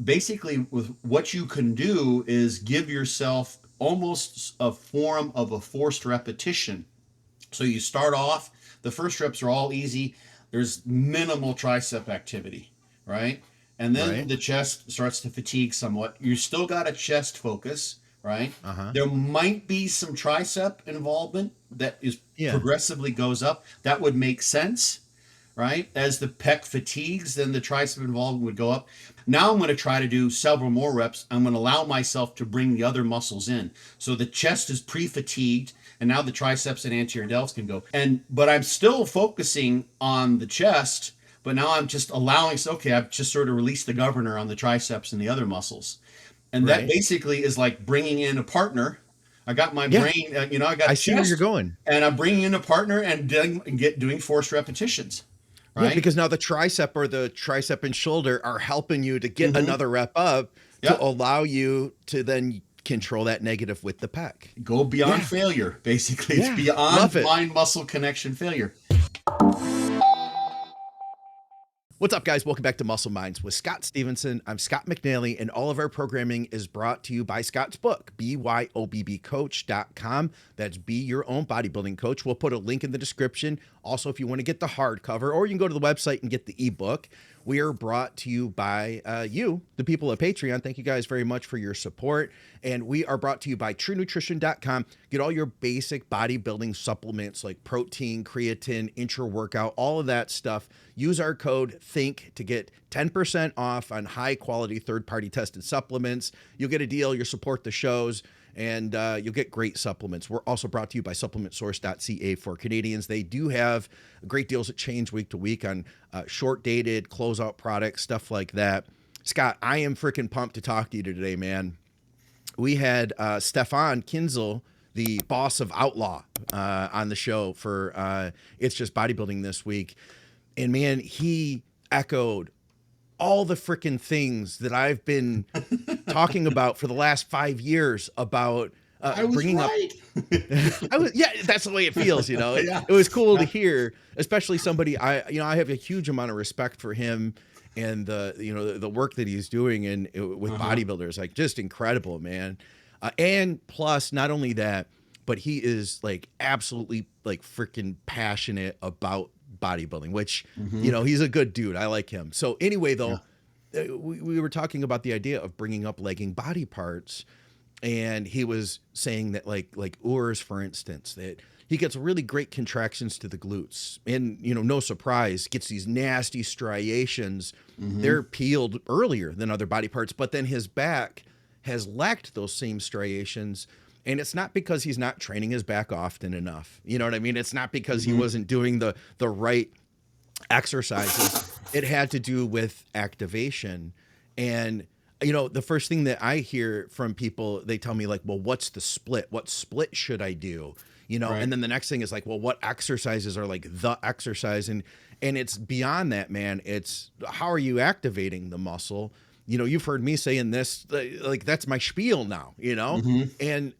Basically, with what you can do is give yourself almost a form of a forced repetition. So you start off, the first reps are all easy. There's minimal tricep activity, right? And then Right. the chest starts to fatigue somewhat. You still got a chest focus, right? Uh-huh. There might be some tricep involvement that is Yeah. progressively goes up. That would make sense, right? As the pec fatigues, then the tricep involvement would go up. Now I'm going to try to do several more reps. I'm going to allow myself to bring the other muscles in. So the chest is pre-fatigued, and now the triceps and anterior delts can go. But I'm still focusing on the chest, but now I'm just allowing, so okay, I've just sort of released the governor on the triceps and the other muscles. And that Right. basically is like bringing in a partner. I got my Yeah. brain, I I got see where you're chest, going. and I'm bringing in a partner and doing forced repetitions, Yeah, right? because now the tricep or the tricep and shoulder are helping you to get Mm-hmm. another rep up to Yep. allow you to then control that negative with the pec. Go beyond Yeah. failure. Basically, it's Yeah. Love beyond it. mind muscle connection failure. What's up, guys? Welcome back to Muscle Minds with Scott Stevenson. I'm Scott McNally, and all of our programming is brought to you by Scott's book, BYOBBcoach.com. That's Be Your Own Bodybuilding Coach. We'll put a link in the description. Also, if you want to get the hardcover, or you can go to the website and get the ebook. We are brought to you by you, the people at Patreon. Thank you guys very much for your support. And we are brought to you by TrueNutrition.com. Get all your basic bodybuilding supplements like protein, creatine, intra-workout, all of that stuff. Use our code THINK to get 10% off on high-quality third-party tested supplements. You'll get a deal. You'll support the shows, and you'll get great supplements. We're also brought to you by supplementsource.ca for Canadians. They do have great deals that change week to week on short-dated, closeout products, stuff like that. Scott, I am freaking pumped to talk to you today, man. We had Stefan Kinzel, the boss of Outlaw, on the show for It's Just Bodybuilding this week. And man, he echoed all the freaking things that I've been talking about for the last 5 years about I was bringing up. right. Yeah, that's the way it feels, Yeah. It was cool to Yeah. hear, especially somebody I have a huge amount of respect for him and the work that he's doing and with Uh-huh. bodybuilders, like just incredible, man. And plus, not only that, but he is like absolutely like freaking passionate about bodybuilding, which Mm-hmm. he's a good dude. I like him. So anyway, Yeah. though, we were talking about the idea of bringing up legging body parts, and he was saying that like Urs, for instance, that he gets really great contractions to the glutes, and no surprise, gets these nasty striations. Mm-hmm. They're peeled earlier than other body parts, but then his back has lacked those same striations. And it's not because he's not training his back often enough. You know what I mean? It's not because he Mm-hmm. wasn't doing the right exercises. It had to do with activation. And the first thing that I hear from people, they tell me like, well, what's the split? What split should I do? Right. And then the next thing is like, well, what exercises are like the exercise? And it's beyond that, man. It's how are you activating the muscle? You've heard me saying this, like that's my spiel now. Mm-hmm. And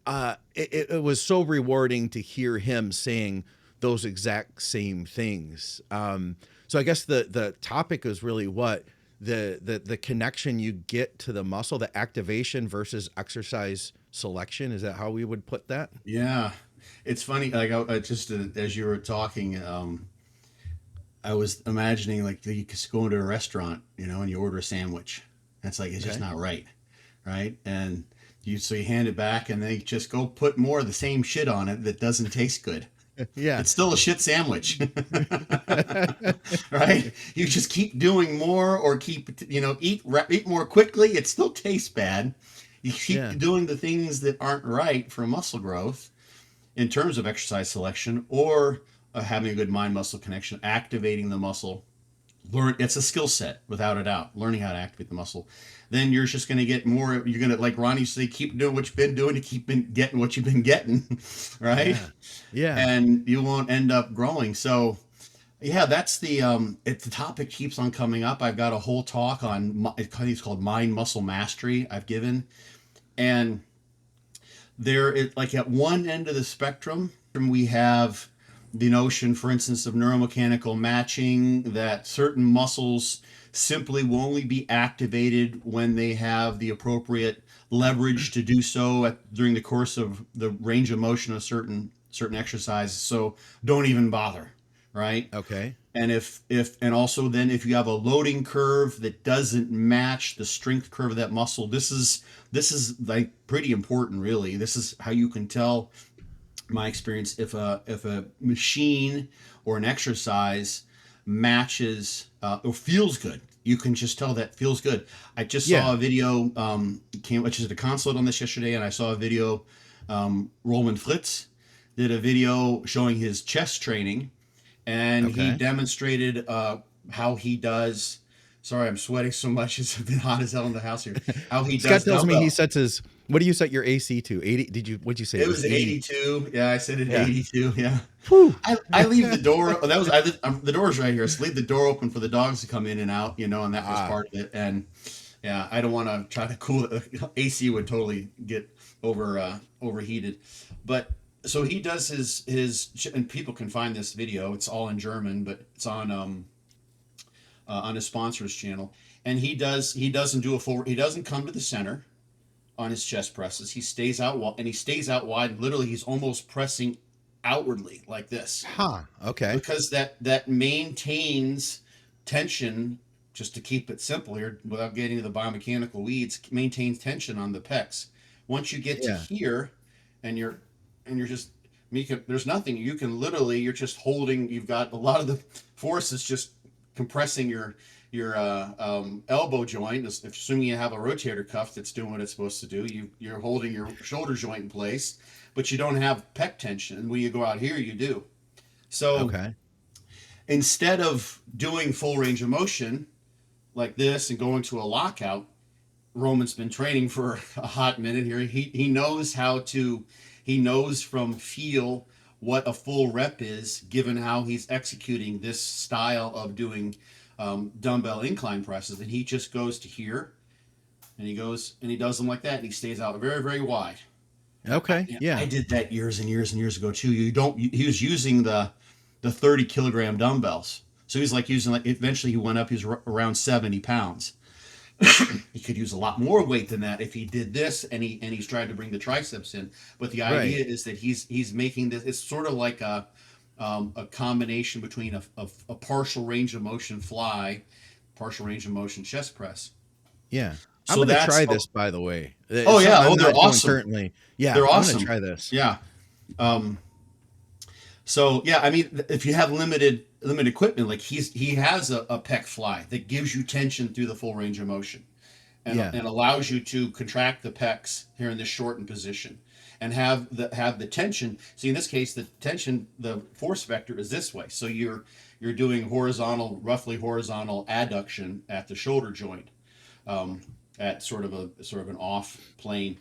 it was so rewarding to hear him saying those exact same things. So I guess the topic is really what the connection you get to the muscle, the activation versus exercise selection. Is that how we would put that? Yeah. It's funny. Like I just as you were talking, I was imagining like you could go into a restaurant, and you order a sandwich. That's like it's just Okay. not right, right? And you hand it back, and they just go put more of the same shit on it that doesn't taste good. Yeah. It's still a shit sandwich, right? You just keep doing more, or eat more quickly. It still tastes bad. You Yeah. keep doing the things that aren't right for muscle growth in terms of exercise selection, or having a good mind muscle connection, activating the muscle. It's a skill set without a doubt, learning how to activate the muscle. Then you're just going to get more. You're going to, like Ronnie used to say, keep doing what you've been doing to getting what you've been getting, right? Yeah. Yeah. And you won't end up growing. So yeah, that's the topic keeps on coming up. I've got a whole talk on it's called mind muscle mastery I've given. And like at one end of the spectrum, we have the notion, for instance, of neuromechanical matching, that certain muscles simply will only be activated when they have the appropriate leverage to do so during the course of the range of motion of certain exercises. So don't even bother, right? Okay. And if and also then if you have a loading curve that doesn't match the strength curve of that muscle, this is like pretty important, really. This is how you can tell, my experience, if a machine or an exercise matches or feels good. You can just tell that feels good. I just Yeah. saw a video, which is a consult on this yesterday, and I saw a video. Roman Fritz did a video showing his chest training, and he Okay. demonstrated how he does. Sorry, I'm sweating so much. It's been hot as hell in the house here. How he Scott does tells me he dumbbell. sets his. What do you set your AC to? 80? What'd you say? It It was was 80. 82. Yeah, I said it Yeah. 82. Yeah. Whew. I leave the door. That was the door's right here. So leave the door open for the dogs to come in and out, and that was Ah. part of it. And yeah, I don't want to try to cool it. AC would totally get overheated. But so he does and people can find this video. It's all in German, but it's on his sponsor's channel. And he doesn't do a full. He doesn't come to the center on his chest presses. He stays out wide, and he stays out wide. Literally, he's almost pressing outwardly like this, Huh. Okay. because that maintains tension. Just to keep it simple here, without getting into the biomechanical weeds, maintains tension on the pecs. Once you get to Yeah. here, and you're just there's nothing you can literally. You're just holding. You've got a lot of the force is just compressing your elbow joint. Assuming you have a rotator cuff that's doing what it's supposed to do, you're holding your shoulder joint in place, but you don't have pec tension. And when you go out here, you do. So Okay. instead of doing full range of motion like this and going to a lockout, Roman's been training for a hot minute here. He knows he knows from feel what a full rep is, given how he's executing this style of doing dumbbell incline presses. And he just goes to here, and he goes and he does them like that, and he stays out very, very wide. Okay. I Yeah. did that years and years and years ago too. He was using the 30 kilogram dumbbells. So he's like using, like, eventually he went up, he was around 70 pounds. He could use a lot more weight than that if he did this, and he's trying to bring the triceps in. But the Right. idea is that he's making this. It's sort of like a combination between a partial range of motion fly, partial range of motion chest press. Yeah. I'm So gonna that's try this, by the way. oh It's yeah, something I'm oh, they're not doing awesome. currently. Yeah, They're I'm gonna awesome. try this. Yeah. Um, so yeah, I mean, if you have limited equipment, like he has a pec fly that gives you tension through the full range of motion, Yeah. and allows you to contract the pecs here in this shortened position, and have the tension. See, in this case, the tension, the force vector is this way. So you're doing roughly horizontal adduction at the shoulder joint, at sort of an off plane.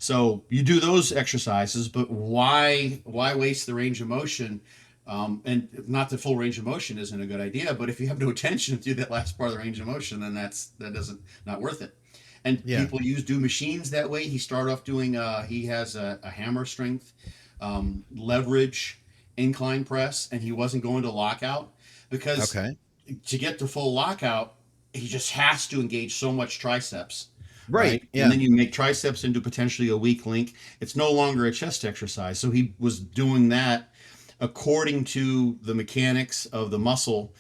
So you do those exercises, but why waste the range of motion? And not that full range of motion isn't a good idea, but if you have no tension through that last part of the range of motion, then that doesn't not worth it. And Yeah. people do machines that way. He started off doing he has a hammer strength, leverage incline press, and he wasn't going to lockout, because Okay. to get to full lockout, he just has to engage so much triceps, Right. right? And Yeah. then you make triceps into potentially a weak link. It's no longer a chest exercise. So he was doing that according to the mechanics of the muscle,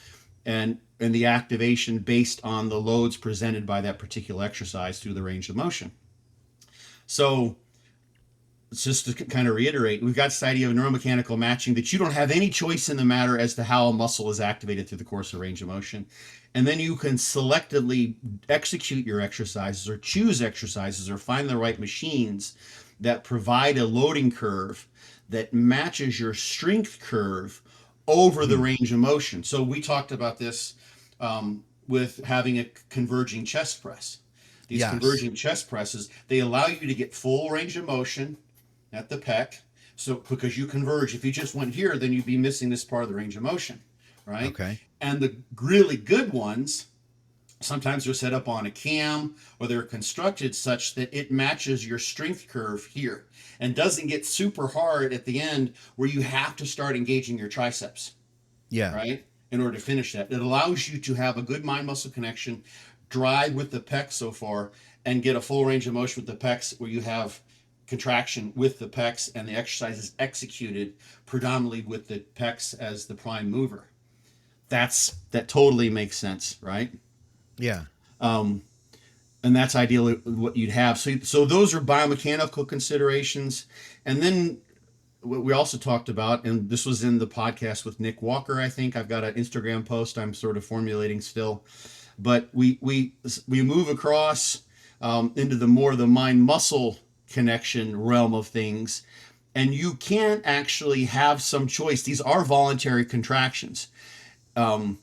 and the activation based on the loads presented by that particular exercise through the range of motion. So just to kind of reiterate, we've got this idea of neuromechanical matching, that you don't have any choice in the matter as to how a muscle is activated through the course of range of motion. And then you can selectively execute your exercises, or choose exercises, or find the right machines that provide a loading curve that matches your strength curve over the Mhm. range of motion. So we talked about this with having a converging chest press. These Yes. converging chest presses, they allow you to get full range of motion at the pec. So because you converge, if you just went here, then you'd be missing this part of the range of motion, right? Okay. And the really good ones, sometimes they're set up on a cam, or they're constructed such that it matches your strength curve here and doesn't get super hard at the end where you have to start engaging your triceps, Yeah. right? in order to finish that. It allows you to have a good mind muscle connection, drive with the pecs so far, and get a full range of motion with the pecs where you have contraction with the pecs and the exercise is executed predominantly with the pecs as the prime mover. That totally makes sense, right? Yeah. And that's ideally what you'd have. So those are biomechanical considerations. And then what we also talked about, and this was in the podcast with Nick Walker, I think. I've got an Instagram post I'm sort of formulating still. But we move across into the mind muscle connection realm of things, and you can actually have some choice. These are voluntary contractions, and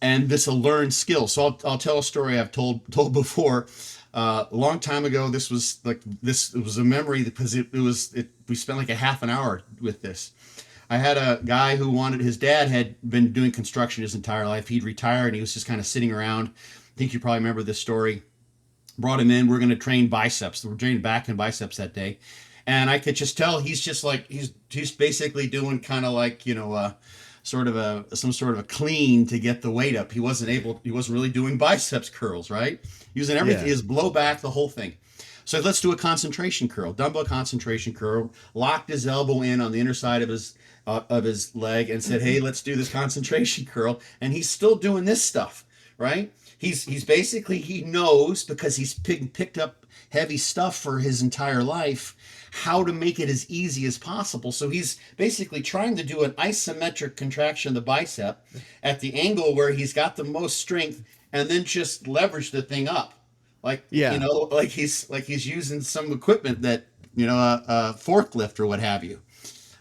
this a learned skill. So I'll tell a story I've told before. A long time ago, this was it was a memory because we spent like a half an hour with this. I had a guy who wanted, his dad had been doing construction his entire life. He'd retired and he was just kind of sitting around. I think you probably remember this story. Brought him in. We're going to train biceps. We're training back and biceps that day. And I could just tell he's just like, he's basically doing kind of like, sort of some sort of a clean to get the weight up. He wasn't really doing biceps curls, right? Using everything, Yeah. his blow back, the whole thing. So let's do a concentration curl, dumbbell concentration curl. Locked his elbow in on the inner side of his leg and said, "Hey, let's do this concentration curl." And he's still doing this stuff, right? He's basically, he knows because he's picked up heavy stuff for his entire life how to make it as easy as possible. So he's basically trying to do an isometric contraction of the bicep at the angle where he's got the most strength and then just leverage the thing up. Like, Yeah. like he's using some equipment that, a forklift or what have you.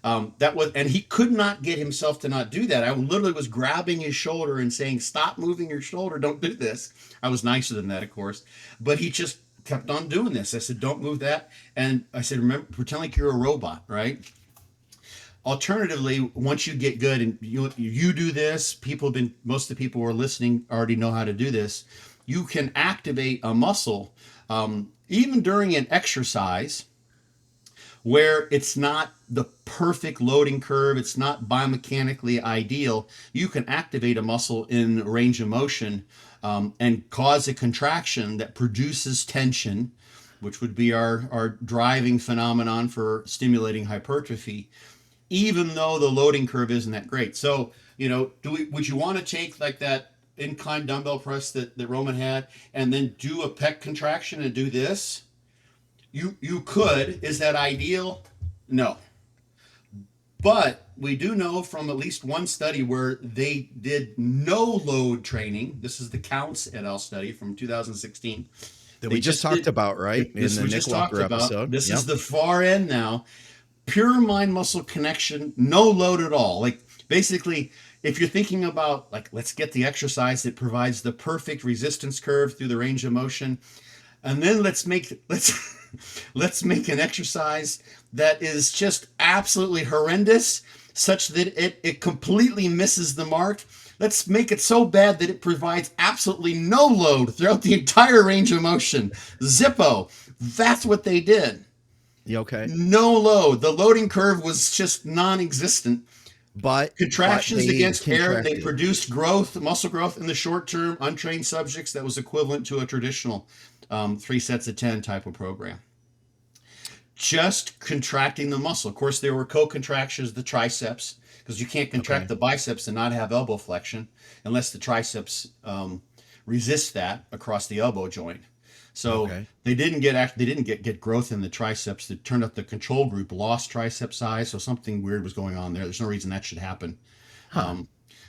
And he could not get himself to not do that. I literally was grabbing his shoulder and saying, "Stop moving your shoulder. Don't do this." I was nicer than that, of course, but he just kept on doing this. I said, "Don't move that." And I said, "Remember, pretend like you're a robot, right?" Alternatively, once you get good and you do this, most of the people who are listening already know how to do this. You can activate a muscle, even during an exercise where it's not the perfect loading curve, it's not biomechanically ideal. You can activate a muscle in range of motion, and cause a contraction that produces tension, which would be our driving phenomenon for stimulating hypertrophy, even though the loading curve isn't that great. So, would you want to take like that incline dumbbell press that Roman had and then do a pec contraction and do this? You could. Is that ideal? No. But we do know from at least one study where they did no load training. This is the Counts et al. Study from 2016. That They we just just talked did about, right? In this. the We Nick just talked Walker about. episode. This Yep. is the far end now. Pure mind muscle connection, no load at all. Like basically, if you're thinking about like, let's get the exercise that provides the perfect resistance curve through the range of motion, and then let's make an exercise that is just absolutely horrendous, such that it completely misses the mark. Let's make it so bad that it provides absolutely no load throughout the entire range of motion. Zippo. That's what they did. You okay? No load. The loading curve was just non-existent. But Contractions they against air, they contracted. produced growth, muscle growth in the short term, untrained subjects that was equivalent to a traditional 3 sets of 10 type of program. Just contracting the muscle. Of course, there were co-contractions of the triceps because you can't contract Okay. the biceps and not have elbow flexion unless the triceps resist that across the elbow joint. So Okay. they didn't get growth in the triceps. It turned out the control group lost tricep size, so something weird was going on there. There's no reason that should happen. Huh.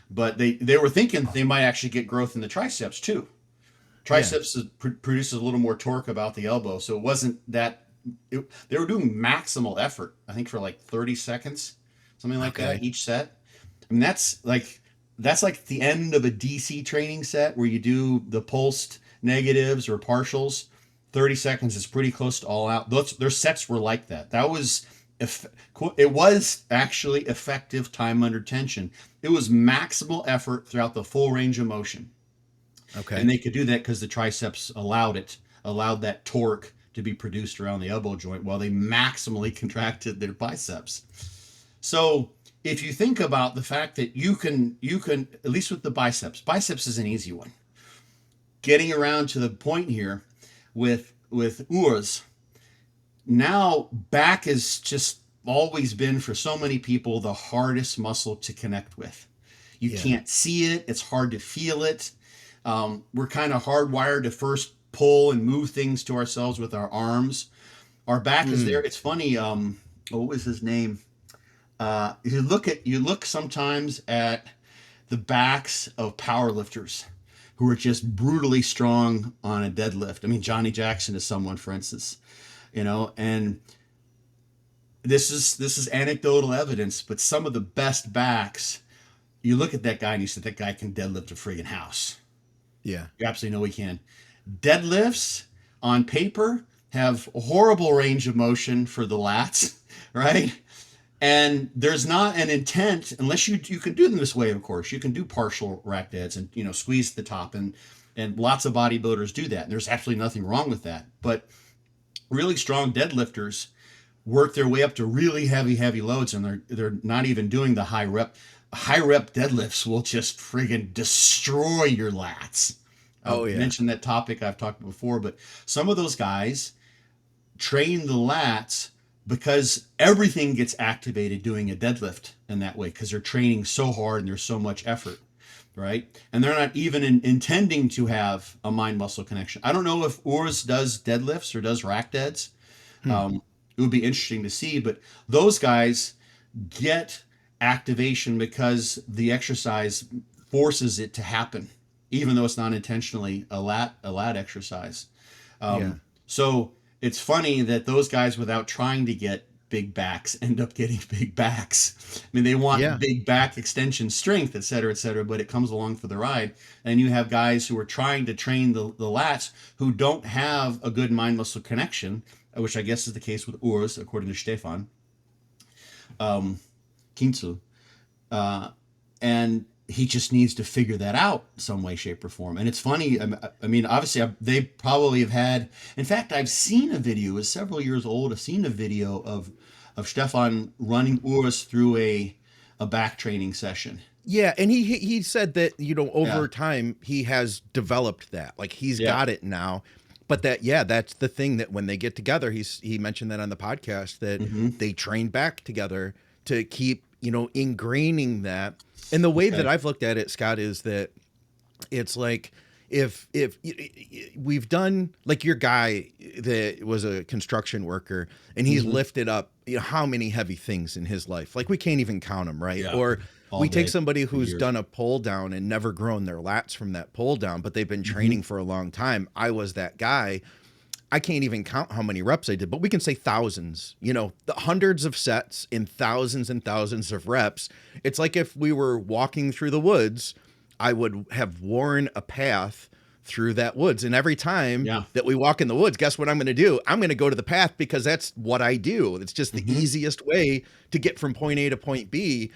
But they were thinking they might actually get growth in the triceps too. Yeah. Triceps produces a little more torque about the elbow, so it wasn't that. They were doing maximal effort, I think, for like 30 seconds, something like that Okay. each set. I mean, that's like the end of a DC training set where you do the pulsed negatives or partials. 30 seconds is pretty close to all out. Their sets were like that. It was actually effective time under tension. It was maximal effort throughout the full range of motion. And Okay. they could do that because the triceps allowed that torque to be produced around the elbow joint while they maximally contracted their biceps. So if you think about the fact that you can at least with the biceps is an easy one. Getting around to the point here with URS, now back has just always been for so many people the hardest muscle to connect with. You Yeah. can't see it, it's hard to feel it. We're kind of hardwired to first pull and move things to ourselves with our arms. Our back is there. Mm. It's funny. What was his name? You look sometimes at the backs of power lifters who are just brutally strong on a deadlift. I mean, Johnny Jackson is someone, for instance, and this is anecdotal evidence, but some of the best backs, you look at that guy and you say that guy can deadlift a friggin' house. Yeah. You absolutely know he can. Deadlifts on paper have a horrible range of motion for the lats, right? And there's not an intent unless you can do them this way. Of course, you can do partial rack deads and squeeze the top, and lots of bodybuilders do that. And there's absolutely nothing wrong with that. But really strong deadlifters work their way up to really heavy loads, and they're not even doing the high rep. High rep deadlifts will just friggin' destroy your lats. Oh I've yeah. mentioned that topic I've talked before, but some of those guys train the lats because everything gets activated doing a deadlift in that way because they're training so hard and there's so much effort, right? And they're not even intending to have a mind muscle connection. I don't know if Urs does deadlifts or does rack deads. Hmm. It would be interesting to see, but those guys get activation because the exercise forces it to happen, even though it's not intentionally a lat exercise. Yeah. So it's funny that those guys, without trying to get big backs, end up getting big backs. I mean, they want Yeah. big back extension strength, et cetera, but it comes along for the ride. And you have guys who are trying to train the lats who don't have a good mind muscle connection, which I guess is the case with Urs, according to Stefan Kinzel. Uh, and he just needs to figure that out some way, shape, or form. And it's funny. I mean, obviously, they probably have had. In fact, I've seen a video. It's several years old. I've seen a video of Stefan running Urs through a back training session. Yeah, and he said that Yeah, over time he has developed that, like he's yeah, got it now. But that's the thing that when they get together, he mentioned that on the podcast that mm-hmm. they train back together to keep ingraining that. And the way that Okay, I've looked at it, Scott, is that it's like if we've done like your guy that was a construction worker and he's mm-hmm. lifted up how many heavy things in his life, like we can't even count them, right? Yeah, Or all we take day somebody for who's years. done a pull down and never grown their lats from that pull down, but they've been Mm-hmm. training for a long time. I was that guy. I can't even count how many reps I did, but we can say thousands, the hundreds of sets in thousands and thousands of reps. It's like if we were walking through the woods, I would have worn a path through that woods. And every time Yeah. that we walk in the woods, guess what I'm going to do? I'm going to go to the path because that's what I do. It's just the Mm-hmm. easiest way to get from point A to point B.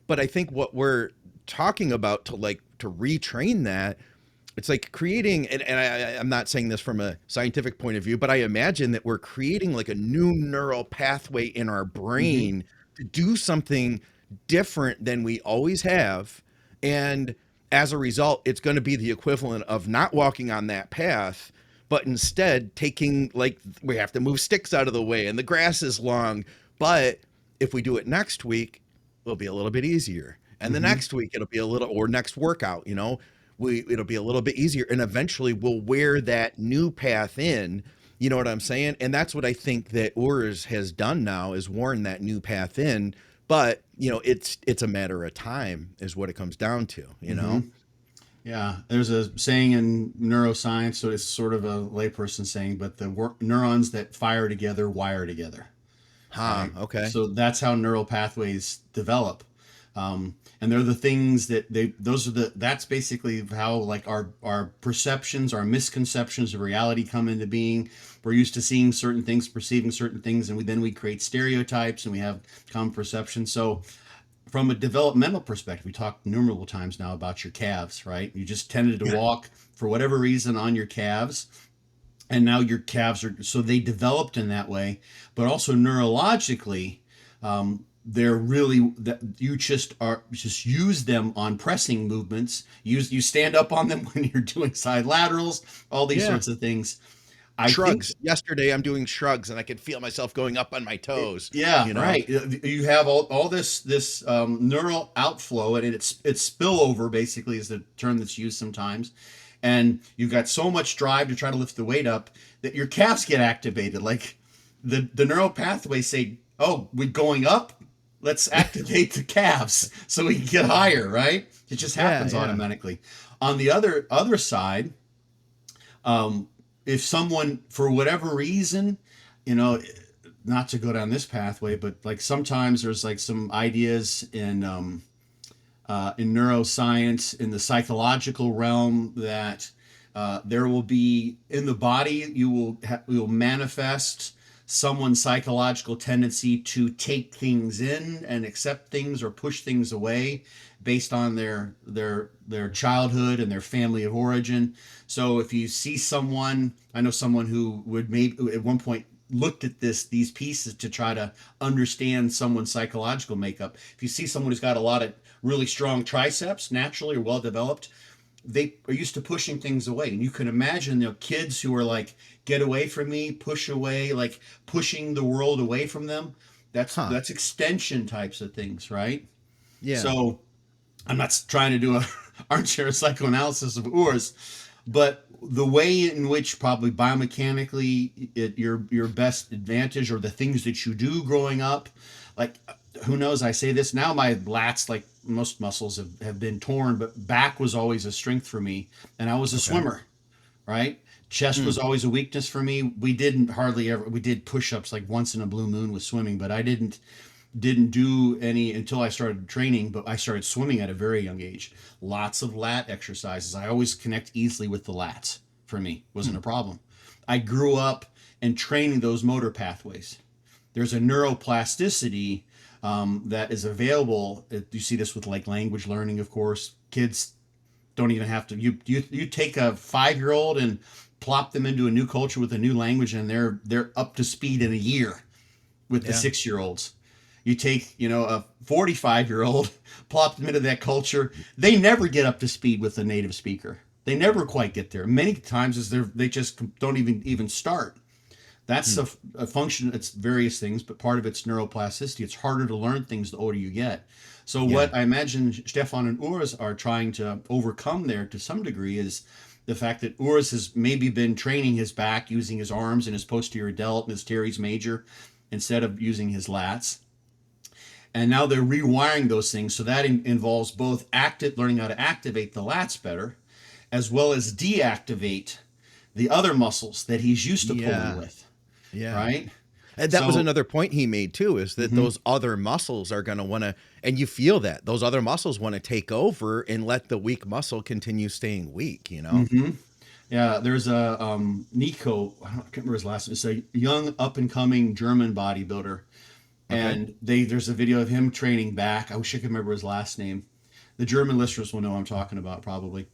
But I think what we're talking about to retrain that, it's like creating, I'm not saying this from a scientific point of view, but I imagine that we're creating like a new neural pathway in our Mm-hmm. brain to do something different than we always have. And as a result, it's going to be the equivalent of not walking on that path, but instead taking, like, we have to move sticks out of the way and the grass is long. But if we do it next week, it'll be a little bit easier. And the Mm-hmm. next week, it'll be a little, or next workout, it'll be a little bit easier, and eventually we'll wear that new path in. You know what I'm saying? And that's what I think that Urs has done now, is worn that new path in. But it's a matter of time, is what it comes down to. Mm-hmm. Yeah, there's a saying in neuroscience, so it's sort of a layperson saying, but the neurons that fire together wire together, Huh. right? Okay. So that's how neural pathways develop, and they're the things that that's basically how like our perceptions, our misconceptions of reality come into being. We're used to seeing certain things, perceiving certain things, and then we create stereotypes and we have common perceptions. So from a developmental perspective, we talked innumerable times now about your calves, right? You just tended to Yeah. walk for whatever reason on your calves, and now your calves are so they developed in that way, but also neurologically, they're really that you just use them on pressing movements. You stand up on them when you're doing side laterals, all these Yeah. sorts of things. I think Shrugs. Yesterday I'm doing shrugs and I could feel myself going up on my toes, yeah, you know? right. You have all this neural outflow, and it's spillover basically is the term that's used sometimes. And you've got so much drive to try to lift the weight up that your calves get activated. Like the neural pathways say, "Oh, we're going up. Let's activate the calves so we can get higher." Right? It just Yeah, happens yeah. automatically. On the other side, um, if someone for whatever reason, you know, not to go down this pathway, but like sometimes there's like some ideas in neuroscience in the psychological realm that there will be in the body you will manifest someone's psychological tendency to take things in and accept things or push things away based on their childhood and their family of origin. So if you see someone, I know someone who would maybe at one point looked at these pieces to try to understand someone's psychological makeup. If you see someone who's got a lot of really strong triceps naturally or well developed, they are used to pushing things away. And you can imagine, kids who are like, get away from me, push away, like pushing the world away from them. Huh. That's extension types of things, right? Yeah. So I'm not trying to do a armchair psychoanalysis of Urs, but the way in which probably biomechanically your best advantage or the things that you do growing up, like who knows? I say this now, my lats, like most muscles, have been torn, but back was always a strength for me, and I was a Okay. swimmer, right? Chest Mm. was always a weakness for me. We didn't hardly ever we did push-ups like once in a blue moon with swimming, but I didn't do any until I started training, but I started swimming at a very young age. Lots of lat exercises. I always connect easily with the lats. For me, wasn't Hmm. a problem. I grew up and training those motor pathways. There's a neuroplasticity that is available. You see this with like language learning, of course. Kids don't even have to. You take a 5-year-old and plop them into a new culture with a new language, and they're up to speed in a year with the Yeah. 6-year-olds. You take, a 45-year-old, plop them into that culture. They never get up to speed with a native speaker. They never quite get there. Many times is they just don't even start. That's Hmm. a function. It's various things, but part of it's neuroplasticity. It's harder to learn things the older you get. So Yeah. what I imagine Stefan and Urs are trying to overcome there to some degree is the fact that Urs has maybe been training his back using his arms and his posterior delt and his teres major instead of using his lats. And now they're rewiring those things. So that involves both learning how to activate the lats better, as well as deactivate the other muscles that he's used to pulling Yeah. with, Yeah. right? And that was So, another point he made too, is that mhm, those other muscles are going to want to, and you feel that those other muscles want to take over and let the weak muscle continue staying weak, you know? mhm. Yeah, there's a Nico, I can't remember his last name. It's a young up and coming German bodybuilder, Okay. and there's a video of him training back. I wish I could remember his last name. The German listeners will know what I'm talking about probably.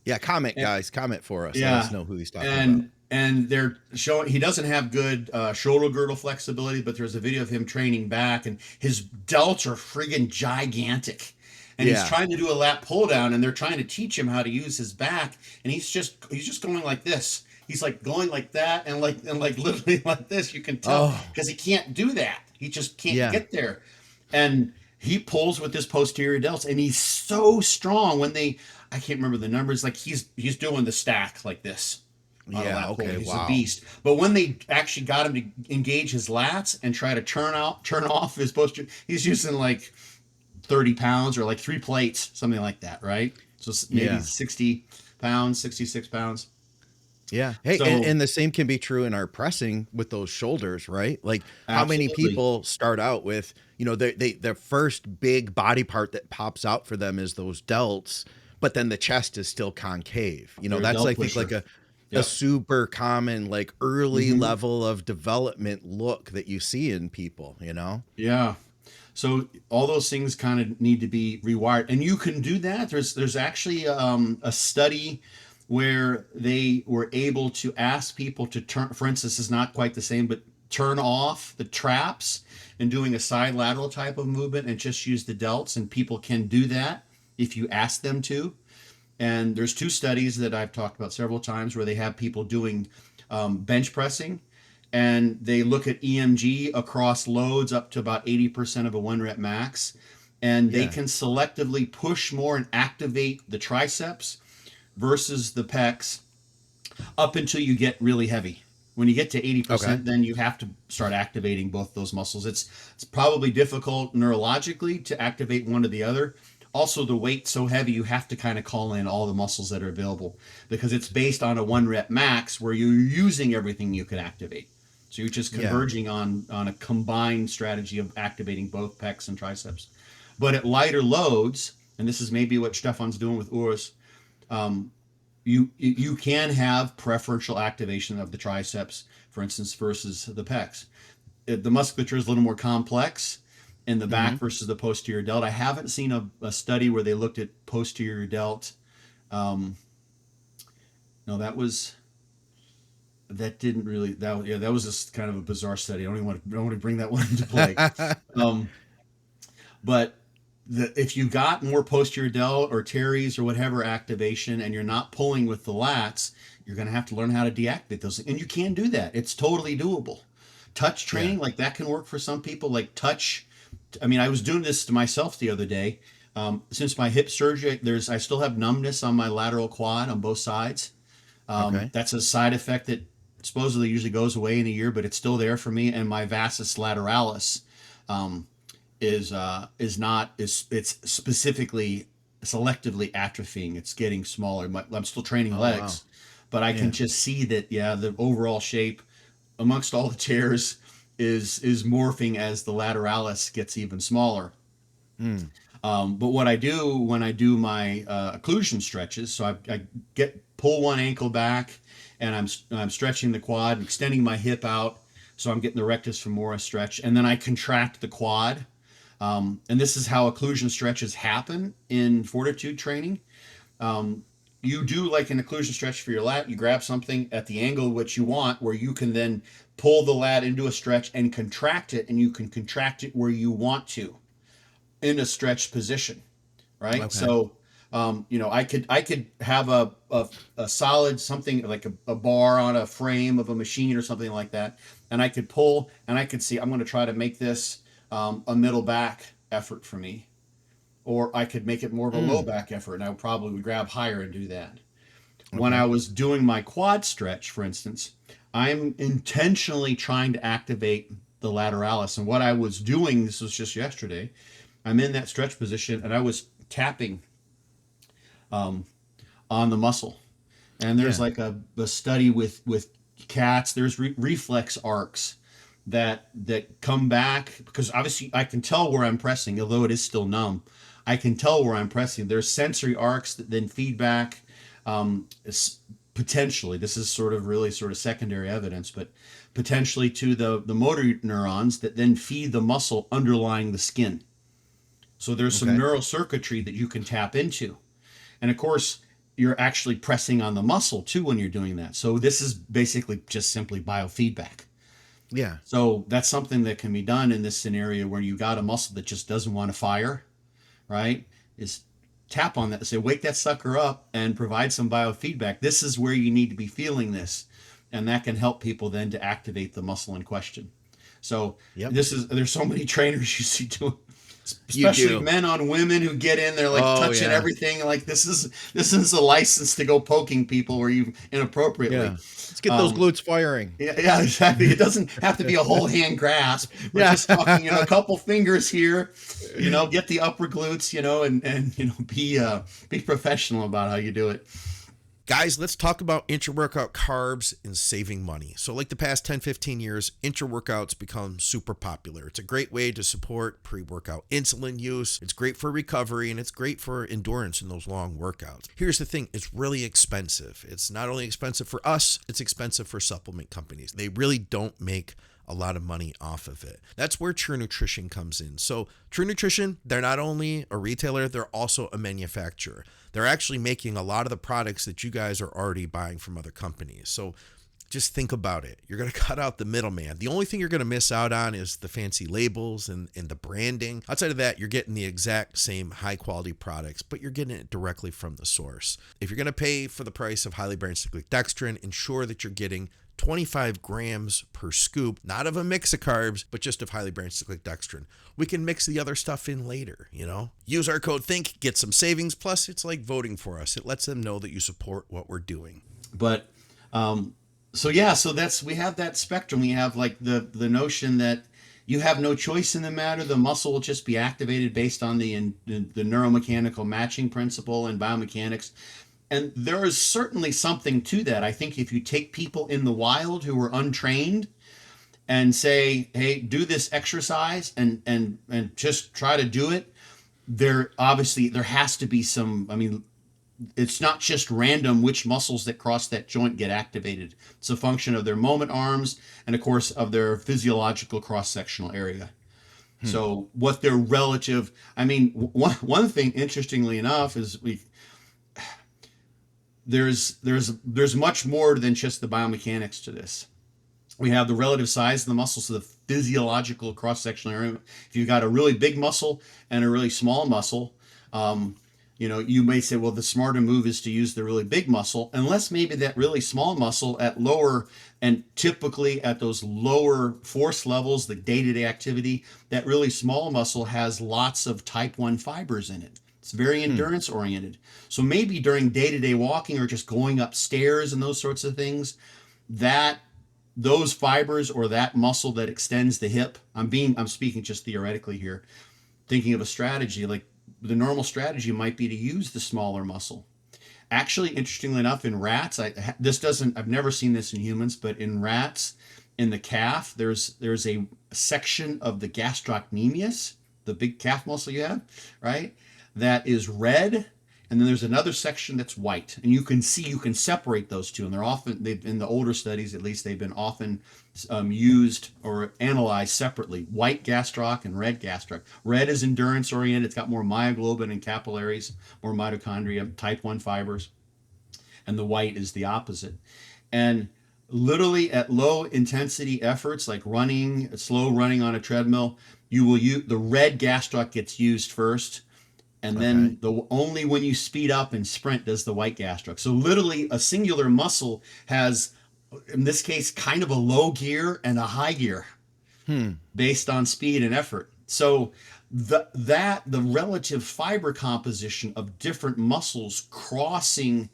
Yeah. Comment, guys. Comment for us. Let us Yeah, know who he's talking about. and they're showing he doesn't have good shoulder girdle flexibility, but there's a video of him training back, and his delts are friggin' gigantic, and he's Yeah. trying to do a lat pull down, and they're trying to teach him how to use his back, and he's just going like this. He's like going like that, and like literally like this. You can tell Oh, because he can't do that. He just can't yeah. get there, and he pulls with his posterior delts, and he's so strong when they. I can't remember the numbers. Like he's doing the stack like this on a Yeah. lat pull. Okay. He's a Wow. beast. But when they actually got him to engage his lats and try to turn off his posterior, he's using like 30 pounds or like 3 plates, something like that, right? So maybe Yeah. 60 pounds, 66 pounds. Yeah. Hey, So and the same can be true in our pressing with those shoulders, right? Like how many absolutely. people start out with, their first big body part that pops out for them is those delts, but then the chest is still concave. They're a That's I delt think like pusher. a Yep. super common like early Hmm. level of development look that you see in people, Yeah. So all those things kind of need to be rewired, and you can do that. There's actually a study where they were able to ask people to turn. For instance, it's not quite the same, but turn off the traps and doing a side lateral type of movement and just use the delts, and people can do that if you ask them to. And there's two studies that I've talked about several times where they have people doing bench pressing, and they look at EMG across loads up to about 80% of a 1 rep max, and they Yeah. can selectively push more and activate the triceps versus the pecs up until you get really heavy. When you get to Okay. 80%, then you have to start activating both those muscles. It's probably difficult neurologically to activate one or the other. Also, the weight's so heavy, you have to kind of call in all the muscles that are available because it's based on a 1 rep max where you're using everything you can activate. So you're just Yeah. converging on a combined strategy of activating both pecs and triceps. But at lighter loads, and this is maybe what Stefan's doing with Urs, you can have preferential activation of the triceps, for instance, versus the pecs. The musculature is a little more complex in the Mm-hmm. back versus the posterior delt. I haven't seen a study where they looked at posterior delt. Um, no, that didn't really that yeah that was just kind of a bizarre study. I don't want to bring that one into play. Um, but if you got more posterior delt or teres or whatever activation and you're not pulling with the lats, you're going to have to learn how to deactivate those. And you can do that. It's totally doable. Touch Yeah. training, like that can work for some people. Like touch, I mean, I was doing this to myself the other day. Since my hip surgery, I still have numbness on my lateral quad on both sides. Okay. That's a side effect that supposedly usually goes away in a year, but it's still there for me. And my vastus lateralis um, is not is it's specifically selectively atrophying. It's getting smaller. I'm still training Oh wow. legs, but I can Yeah. just see that the overall shape amongst all the tears is morphing as the lateralis gets even smaller. Mm. But what I do when I do my occlusion stretches, so I get pull one ankle back, and I'm stretching the quad, and extending my hip out, so I'm getting the rectus femoris stretch, and then I contract the quad. And this is how occlusion stretches happen in fortitude training. Um, you do like an occlusion stretch for your lat. You grab something at the angle which you want, where you can then pull the lat into a stretch and contract it, and you can contract it where you want to in a stretched position, right? Okay. So, I could have a solid something like a bar on a frame of a machine or something like that, and I could pull and I could see I'm going to try to make this a middle back effort for me, or I could make it more of a low Mm. back effort, and I probably would grab higher and do that. When I Okay. was doing my quad stretch, for instance, I'm intentionally trying to activate the lateralis, and what I was doing, this was just yesterday, I'm in that stretch position and I was tapping um, on the muscle. And there's Yeah. like a study with cats. There's reflex arcs that come back because obviously I can tell where I'm pressing, although it is still numb. I can tell where I'm pressing. There's sensory arcs that then feedback. Potentially, this is sort of secondary evidence, but potentially to the motor neurons that then feed the muscle underlying the skin. So there's some Okay. neural circuitry that you can tap into. And of course, you're actually pressing on the muscle too when you're doing that. So this is basically just simply biofeedback. Yeah. So that's something that can be done in this scenario where you got a muscle that just doesn't want to fire, right? Is tap on that, say, wake that sucker up and provide some biofeedback. This is where you need to be feeling this. And that can help people then to activate the muscle in question. So Yep. there's so many trainers you see doing, You especially do. men on women who get in, they're like Oh touching yeah. everything. Like this is a license to go poking people where you inappropriately. Yeah. Let's get those Um, glutes firing. yeah, exactly. It doesn't have to be a whole hand grasp. We're Yeah. just talking, a couple fingers here, get the upper glutes, and be professional about how you do it. Guys, let's talk about intra-workout carbs and saving money. So like the past 10, 15 years, intra-workouts become super popular. It's a great way to support pre-workout insulin use. It's great for recovery and it's great for endurance in those long workouts. Here's the thing, it's really expensive. It's not only expensive for us, it's expensive for supplement companies. They really don't make a lot of money off of it. That's where True Nutrition comes in. So True Nutrition, they're not only a retailer, they're also a manufacturer. They're actually making a lot of the products that you guys are already buying from other companies. So just think about it. You're going to cut out the middleman. The only thing you're going to miss out on is the fancy labels and the branding. Outside of that, you're getting the exact same high quality products, but you're getting it directly from the source. If you're going to pay for the price of highly branched cyclic dextrin, ensure that you're getting 25 grams per scoop, not of a mix of carbs, but just of highly branched cyclic dextrin. We can mix the other stuff in later, you know? Use our code THINK, get some savings. Plus, it's like voting for us. It lets them know that you support what we're doing. But so that's, we have that spectrum. We have like the notion that you have no choice in the matter. The muscle will just be activated based on the neuromechanical matching principle and biomechanics. And there is certainly something to that. I think if you take people in the wild who are untrained and say, hey, do this exercise and just try to do it, there has to be some, I mean, it's not just random which muscles that cross that joint get activated. It's a function of their moment arms and, of course, of their physiological cross-sectional area. So what their relative, I mean, one thing, interestingly enough, is there's much more than just the biomechanics to this. We have the relative size of the muscle, so the physiological cross-sectional area. If you've got a really big muscle and a really small muscle, you may say, well, the smarter move is to use the really big muscle, unless maybe that really small muscle at lower, and typically at those lower force levels, the day-to-day activity, that really small muscle has lots of type 1 fibers in it. It's very endurance oriented. So maybe during day-to-day walking or just going upstairs and those sorts of things, those fibers or that muscle that extends the hip, I'm speaking just theoretically here, thinking of a strategy, like the normal strategy might be to use the smaller muscle. Actually, interestingly enough, in rats, I've never seen this in humans, but in rats, in the calf, there's a section of the gastrocnemius, the big calf muscle you have, right? That is red, and then there's another section that's white, and you can separate those two, and they've in the older studies at least, they've been often used or analyzed separately. White gastroc and red gastroc. Red is endurance oriented. It's got more myoglobin and capillaries, more mitochondria, type 1 fibers, and the white is the opposite. And literally at low intensity efforts like running, slow running on a treadmill, you will use the red gastroc gets used first. And then only when you speed up and sprint does the white gastroc. So literally a singular muscle has, in this case, kind of a low gear and a high gear based on speed and effort. So the relative fiber composition of different muscles crossing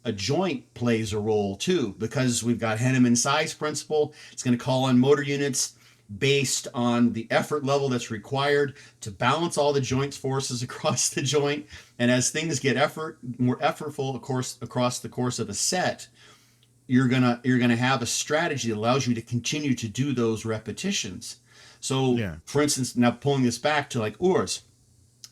a joint plays a role too, because we've got Henneman size principle. It's going to call on motor units based on the effort level that's required to balance all the joint's forces across the joint. And as things get more effortful, of course, across the course of a set, you're gonna have a strategy that allows you to continue to do those repetitions. So, for instance, now pulling this back to like Urs,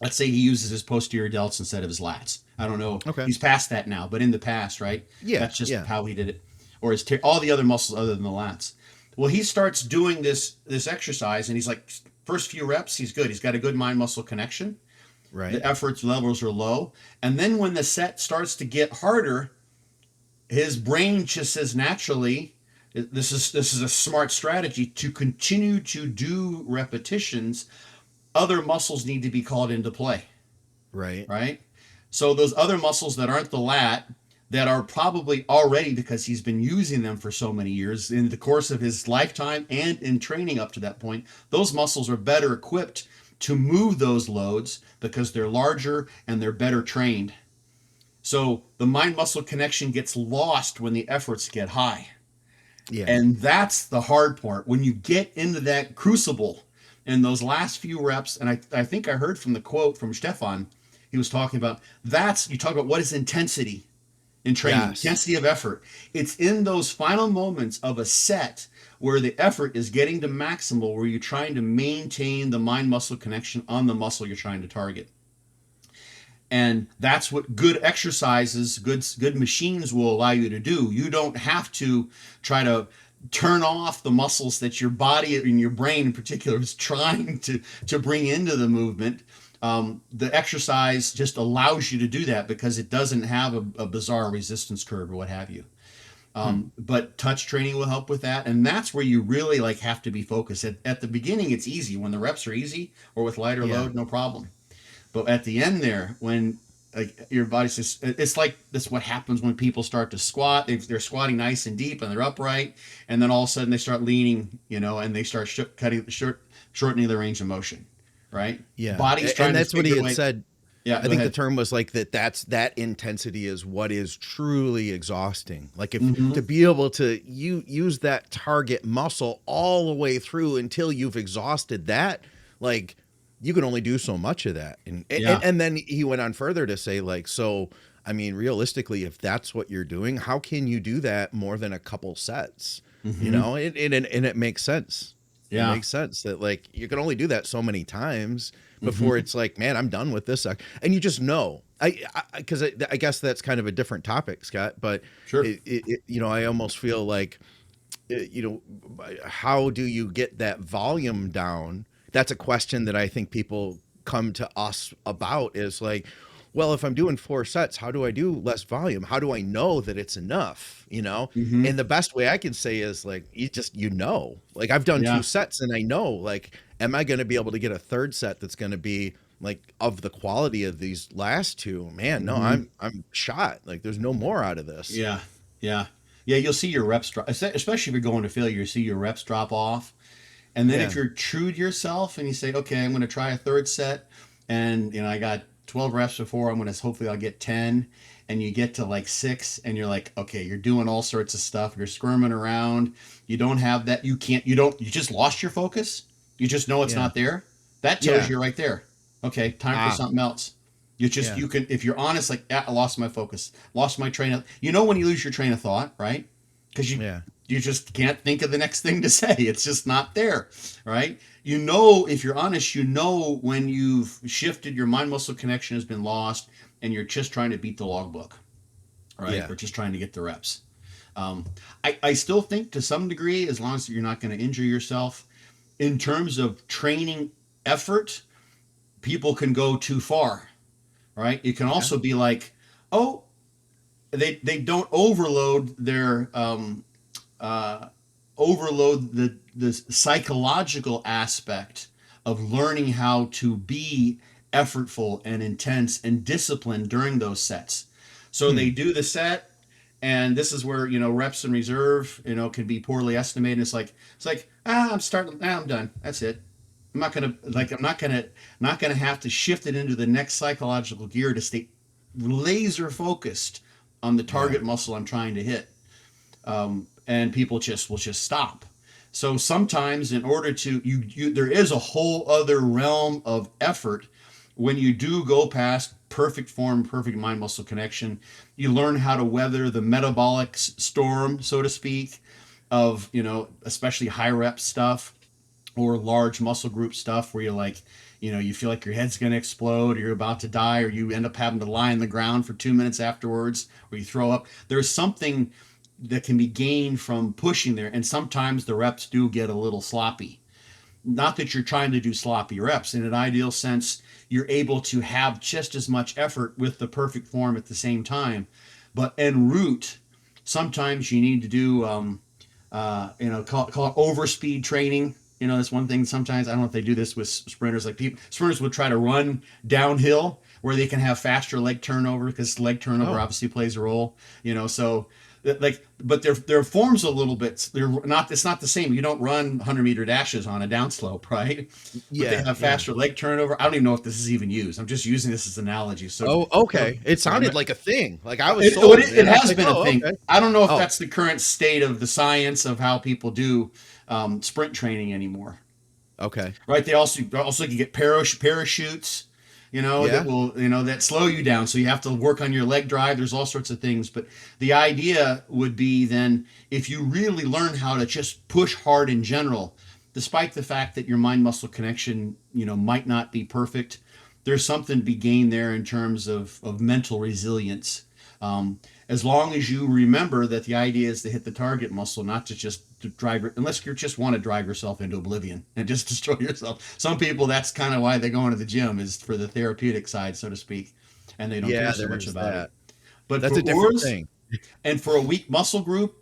let's say he uses his posterior delts instead of his lats. I don't know. Okay. He's past that now, but in the past, right? Yeah. That's just how he did it. Or all the other muscles other than the lats. Well, he starts doing this exercise, and he's like, first few reps, he's good. He's got a good mind-muscle connection. Right. The effort levels are low. And then when the set starts to get harder, his brain just says naturally, this is a smart strategy to continue to do repetitions. Other muscles need to be called into play. Right. Right? So those other muscles that aren't the lat, that are probably already, because he's been using them for so many years in the course of his lifetime and in training up to that point, those muscles are better equipped to move those loads because they're larger and they're better trained. So the mind-muscle connection gets lost when the efforts get high. Yeah. And that's the hard part. When you get into that crucible in those last few reps, and I think I heard from the quote from Stefan, he was talking about, you talk about what is intensity in training, intensity of effort. It's in those final moments of a set where the effort is getting to maximal, where you're trying to maintain the mind-muscle connection on the muscle you're trying to target. And that's what good exercises, good machines will allow you to do. You don't have to try to turn off the muscles that your body and your brain in particular is trying to bring into the movement. The exercise just allows you to do that because it doesn't have a bizarre resistance curve or what have you. Hmm. But touch training will help with that, and that's where you really like have to be focused. At the beginning, it's easy when the reps are easy or with lighter Yeah. load, no problem. But at the end there, when like your body's just, it's like this. What happens when people start to squat? They're squatting nice and deep and they're upright, and then all of a sudden they start leaning, and they start shortening the range of motion. Right? Yeah. Body's And trying to that's what he figure a had way. said. Yeah, I go think the ahead. term was like that intensity is what is truly exhausting. Like if Mm-hmm. to be able to use that target muscle all the way through until you've exhausted that, like you can only do so much of that. Yeah. And then he went on further to say like, so I mean, realistically, if that's what you're doing, how can you do that more than a couple sets? Mm-hmm. And it makes sense. It Yeah. makes sense that like you can only do that so many times before Mm-hmm. it's like, man, I'm done with this. And you just know, because I guess that's kind of a different topic, Scott. But Sure. I almost feel like, how do you get that volume down? That's a question that I think people come to us about is like, well, if I'm doing 4 sets, how do I do less volume? How do I know that it's enough? Mm-hmm. And the best way I can say is like, like I've done Yeah. 2 sets and I know, like, am I going to be able to get a third set that's going to be like of the quality of these last two? Man, no, Mm-hmm. I'm shot. Like there's no more out of this. Yeah. Yeah. Yeah. You'll see your reps drop, especially if you're going to failure. You see your reps drop off. And then if Yeah. you're true to yourself and you say, okay, I'm going to try a third set, and I got 12 reps before, I'm going to hopefully I'll get 10, and you get to like 6, and you're like, okay, you're doing all sorts of stuff, you're squirming around, you don't have that, you just lost your focus, you just know it's Yeah. not there. That tells Yeah. you right there. Okay, time for Ah, something else. You just yeah. you can if you're honest, like, I lost my focus, lost my train of. When you lose your train of thought, right? Because Yeah. you just can't think of the next thing to say. It's just not there, right? If you're honest, when you've shifted, your mind muscle connection has been lost, and you're just trying to beat the logbook, right? Yeah. Or just trying to get the reps. Um, I still think to some degree, as long as you're not going to injure yourself, in terms of training effort, people can go too far, right? It can Okay. also be like, oh, they don't uh, overload the psychological aspect of learning how to be effortful and intense and disciplined during those sets. So Hmm. they do the set, and this is where reps and reserve can be poorly estimated. It's like I'm done. That's it. I'm not gonna have to shift it into the next psychological gear to stay laser focused on the Yeah. target muscle I'm trying to hit. And people will just stop. So sometimes, in order to there is a whole other realm of effort when you do go past perfect form, perfect mind muscle connection. You learn how to weather the metabolic storm, so to speak, of especially high rep stuff or large muscle group stuff where you're like, you feel like your head's going to explode, or you're about to die, or you end up having to lie on the ground for 2 minutes afterwards, or you throw up. There's something that can be gained from pushing there, and sometimes the reps do get a little sloppy. Not that you're trying to do sloppy reps. In an ideal sense, you're able to have just as much effort with the perfect form at the same time. But en route, sometimes you need to do call it overspeed training. That's one thing. Sometimes I don't know if they do this with sprinters. Like sprinters would try to run downhill where they can have faster leg turnover, because leg turnover Oh, obviously plays a role. So but their form's a little bit. They're not. It's not the same. You don't run 100-meter dashes on a downslope, right? But they yeah. have Yeah. faster leg turnover. I don't even know if this is even used. I'm just using this as an analogy. So, Oh, so okay. It sounded like a thing. Like I was sold, it man. I was has like, been a oh, thing. okay. I don't know if Oh, that's the current state of the science of how people do sprint training anymore. okay. Right? They also can get parachutes, that Yeah. will that slow you down. So you have to work on your leg drive. There's all sorts of things, but the idea would be then, if you really learn how to just push hard in general, despite the fact that your mind muscle connection might not be perfect, there's something to be gained there in terms of mental resilience. As long as you remember that the idea is to hit the target muscle, not to just to drive, unless you just want to drive yourself into oblivion and just destroy yourself. Some people, that's kind of why they go into the gym, is for the therapeutic side, so to speak, and they don't care Yeah, so much there's about it. that. But That's for a different oars thing. and for a weak muscle group,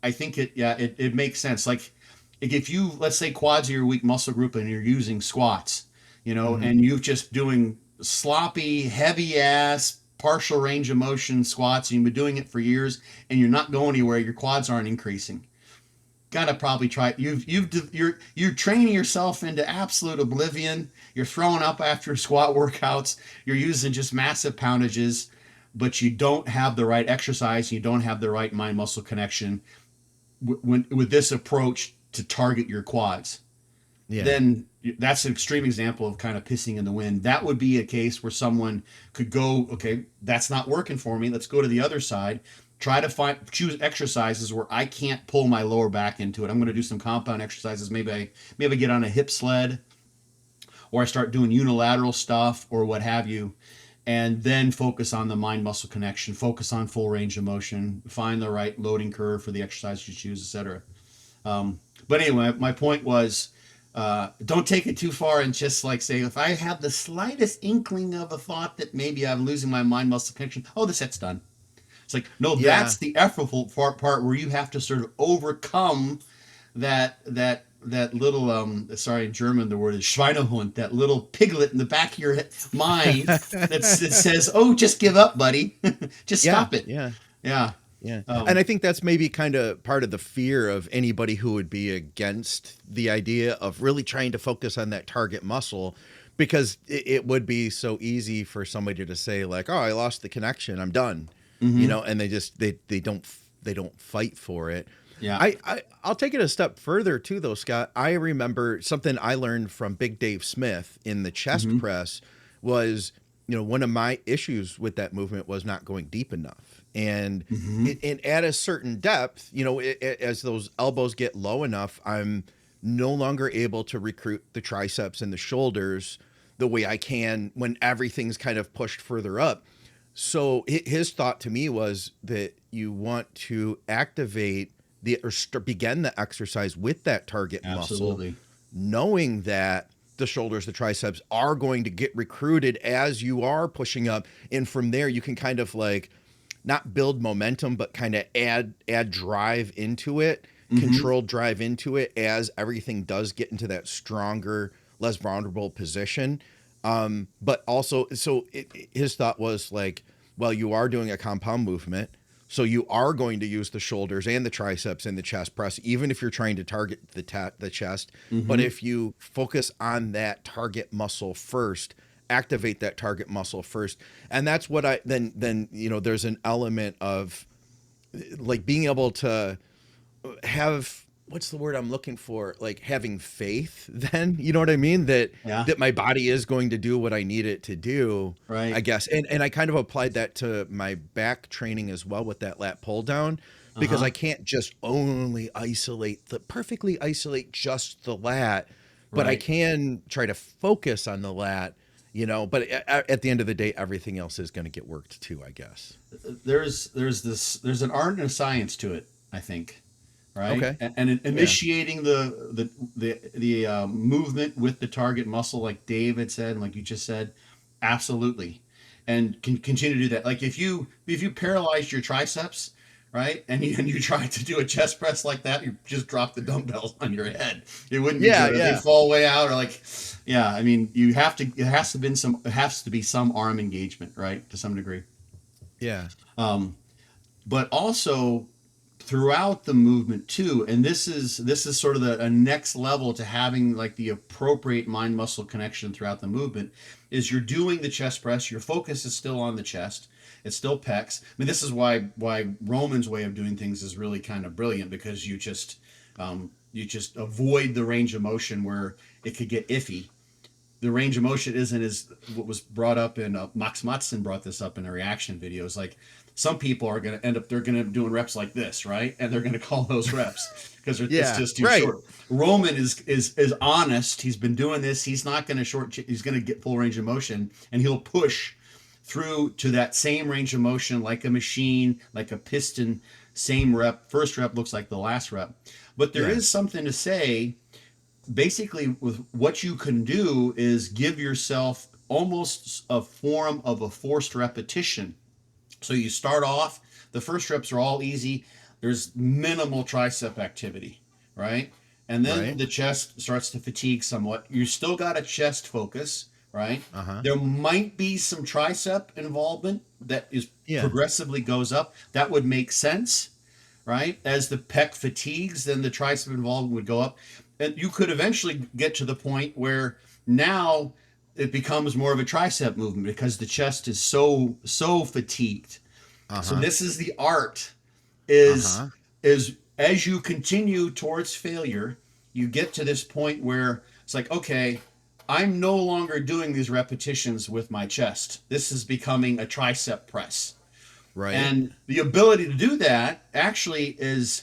I think it makes sense. Like if you, let's say quads are your weak muscle group and you're using squats, Hmm. and you're just doing sloppy, heavy ass, partial range of motion squats, and you've been doing it for years and you're not going anywhere, your quads aren't increasing. Gotta probably try. You're training yourself into absolute oblivion. You're throwing up after squat workouts. You're using just massive poundages, but you don't have the right exercise. You don't have the right mind muscle connection with this approach to target your quads. Yeah. Then that's an extreme example of kind of pissing in the wind. That would be a case where someone could go, okay, that's not working for me. Let's go to the other side. Try to choose exercises where I can't pull my lower back into it. I'm going to do some compound exercises. Maybe I get on a hip sled, or I start doing unilateral stuff or what have you, and then focus on the mind muscle connection, focus on full range of motion, find the right loading curve for the exercise you choose, etc. But anyway, my point was, don't take it too far and just like say, if I have the slightest inkling of a thought that maybe I'm losing my mind muscle connection, oh, the set's done. It's like, no, Yeah. that's the effortful part where you have to sort of overcome that little sorry, in German the word is Schweinehund, that little piglet in the back of your mind that says, oh, just give up, buddy. Just Yeah. stop it. Yeah. Yeah. Yeah. And Um, I think that's maybe kind of part of the fear of anybody who would be against the idea of really trying to focus on that target muscle, because it would be so easy for somebody to say like, "Oh, I lost the connection. I'm done." mhm. And they don't fight for it. Yeah. I'll take it a step further too though, Scott. I remember something I learned from Big Dave Smith in the chest Mhm. press was, one of my issues with that movement was not going deep enough. And Mhm. at a certain depth, as those elbows get low enough, I'm no longer able to recruit the triceps and the shoulders the way I can when everything's kind of pushed further up. So his thought to me was that you want to activate begin the exercise with that target muscle, Absolutely. knowing that the shoulders, the triceps are going to get recruited as you are pushing up, and from there you can kind of like not build momentum, but kind of add drive into it, Mhm. controlled drive into it as everything does get into that stronger, less vulnerable position. But also, so his thought was like, well, you are doing a compound movement. So you are going to use the shoulders and the triceps and the chest press, even if you're trying to target the chest. But Mhm. if you focus on that target muscle first, activate that target muscle first, and that's what I then there's an element of like being able to have, what's the word I'm looking for, like having faith then, you know what I mean, that Yeah. my body is going to do what I need it to do, I Right. guess. And I kind of applied that to my back training as well with that lat pull down, Uh because huh. I can't just only perfectly isolate just the lat, but I Right. can try to focus on the lat, but at the end of the day everything else is going to get worked too, I guess. There's an art and a science to it, I think, right? Okay. And Yeah. initiating the movement with the target muscle, like Dave had said, and like you just said, absolutely, and can continue to do that. Like if you paralyzed your triceps, right, and you try to do a chest press like that, you just drop the dumbbells on your head. It wouldn't be Yeah, good, or they'd yeah. fall way out, or like, yeah. I mean, you have to. It has to be some arm engagement, right, to some degree. Yeah. But also throughout the movement too, and this is sort of a next level to having like the appropriate mind muscle connection throughout the movement, is you're doing the chest press, your focus is still on the chest, it's still pecs. I mean, this is why Roman's way of doing things is really kind of brilliant, because you just avoid the range of motion where it could get iffy. The range of motion isn't as what was brought up in Max Matson brought this up in a reaction video. It's like some people are going to end up, they're going to be doing reps like this, right? And they're going to call those reps because it's Yeah. just too Right. short. Roman is honest. He's been doing this. He's not going to short. He's going to get full range of motion, and he'll push through to that same range of motion like a machine, like a piston. Same rep. First rep looks like the last rep, but there Yeah. is something to say basically with what you can do is give yourself almost a form of a forced repetition. So you start off, the first reps are all easy. there's minimal tricep activity, right? And then Right. the chest starts to fatigue somewhat. You still got a chest focus, right? Uh-huh. There might be some tricep involvement that is Yeah. progressively goes up. That would make sense, right? As the pec fatigues, then the tricep involvement would go up. And you could eventually get to the point where now it becomes more of a tricep movement because the chest is so fatigued. So Uh-huh. this is the art is Uh-huh. is as you continue towards failure, you get to this point where it's like, okay, I'm no longer doing these repetitions with my chest. This is becoming a tricep press. Right. And the ability to do that actually is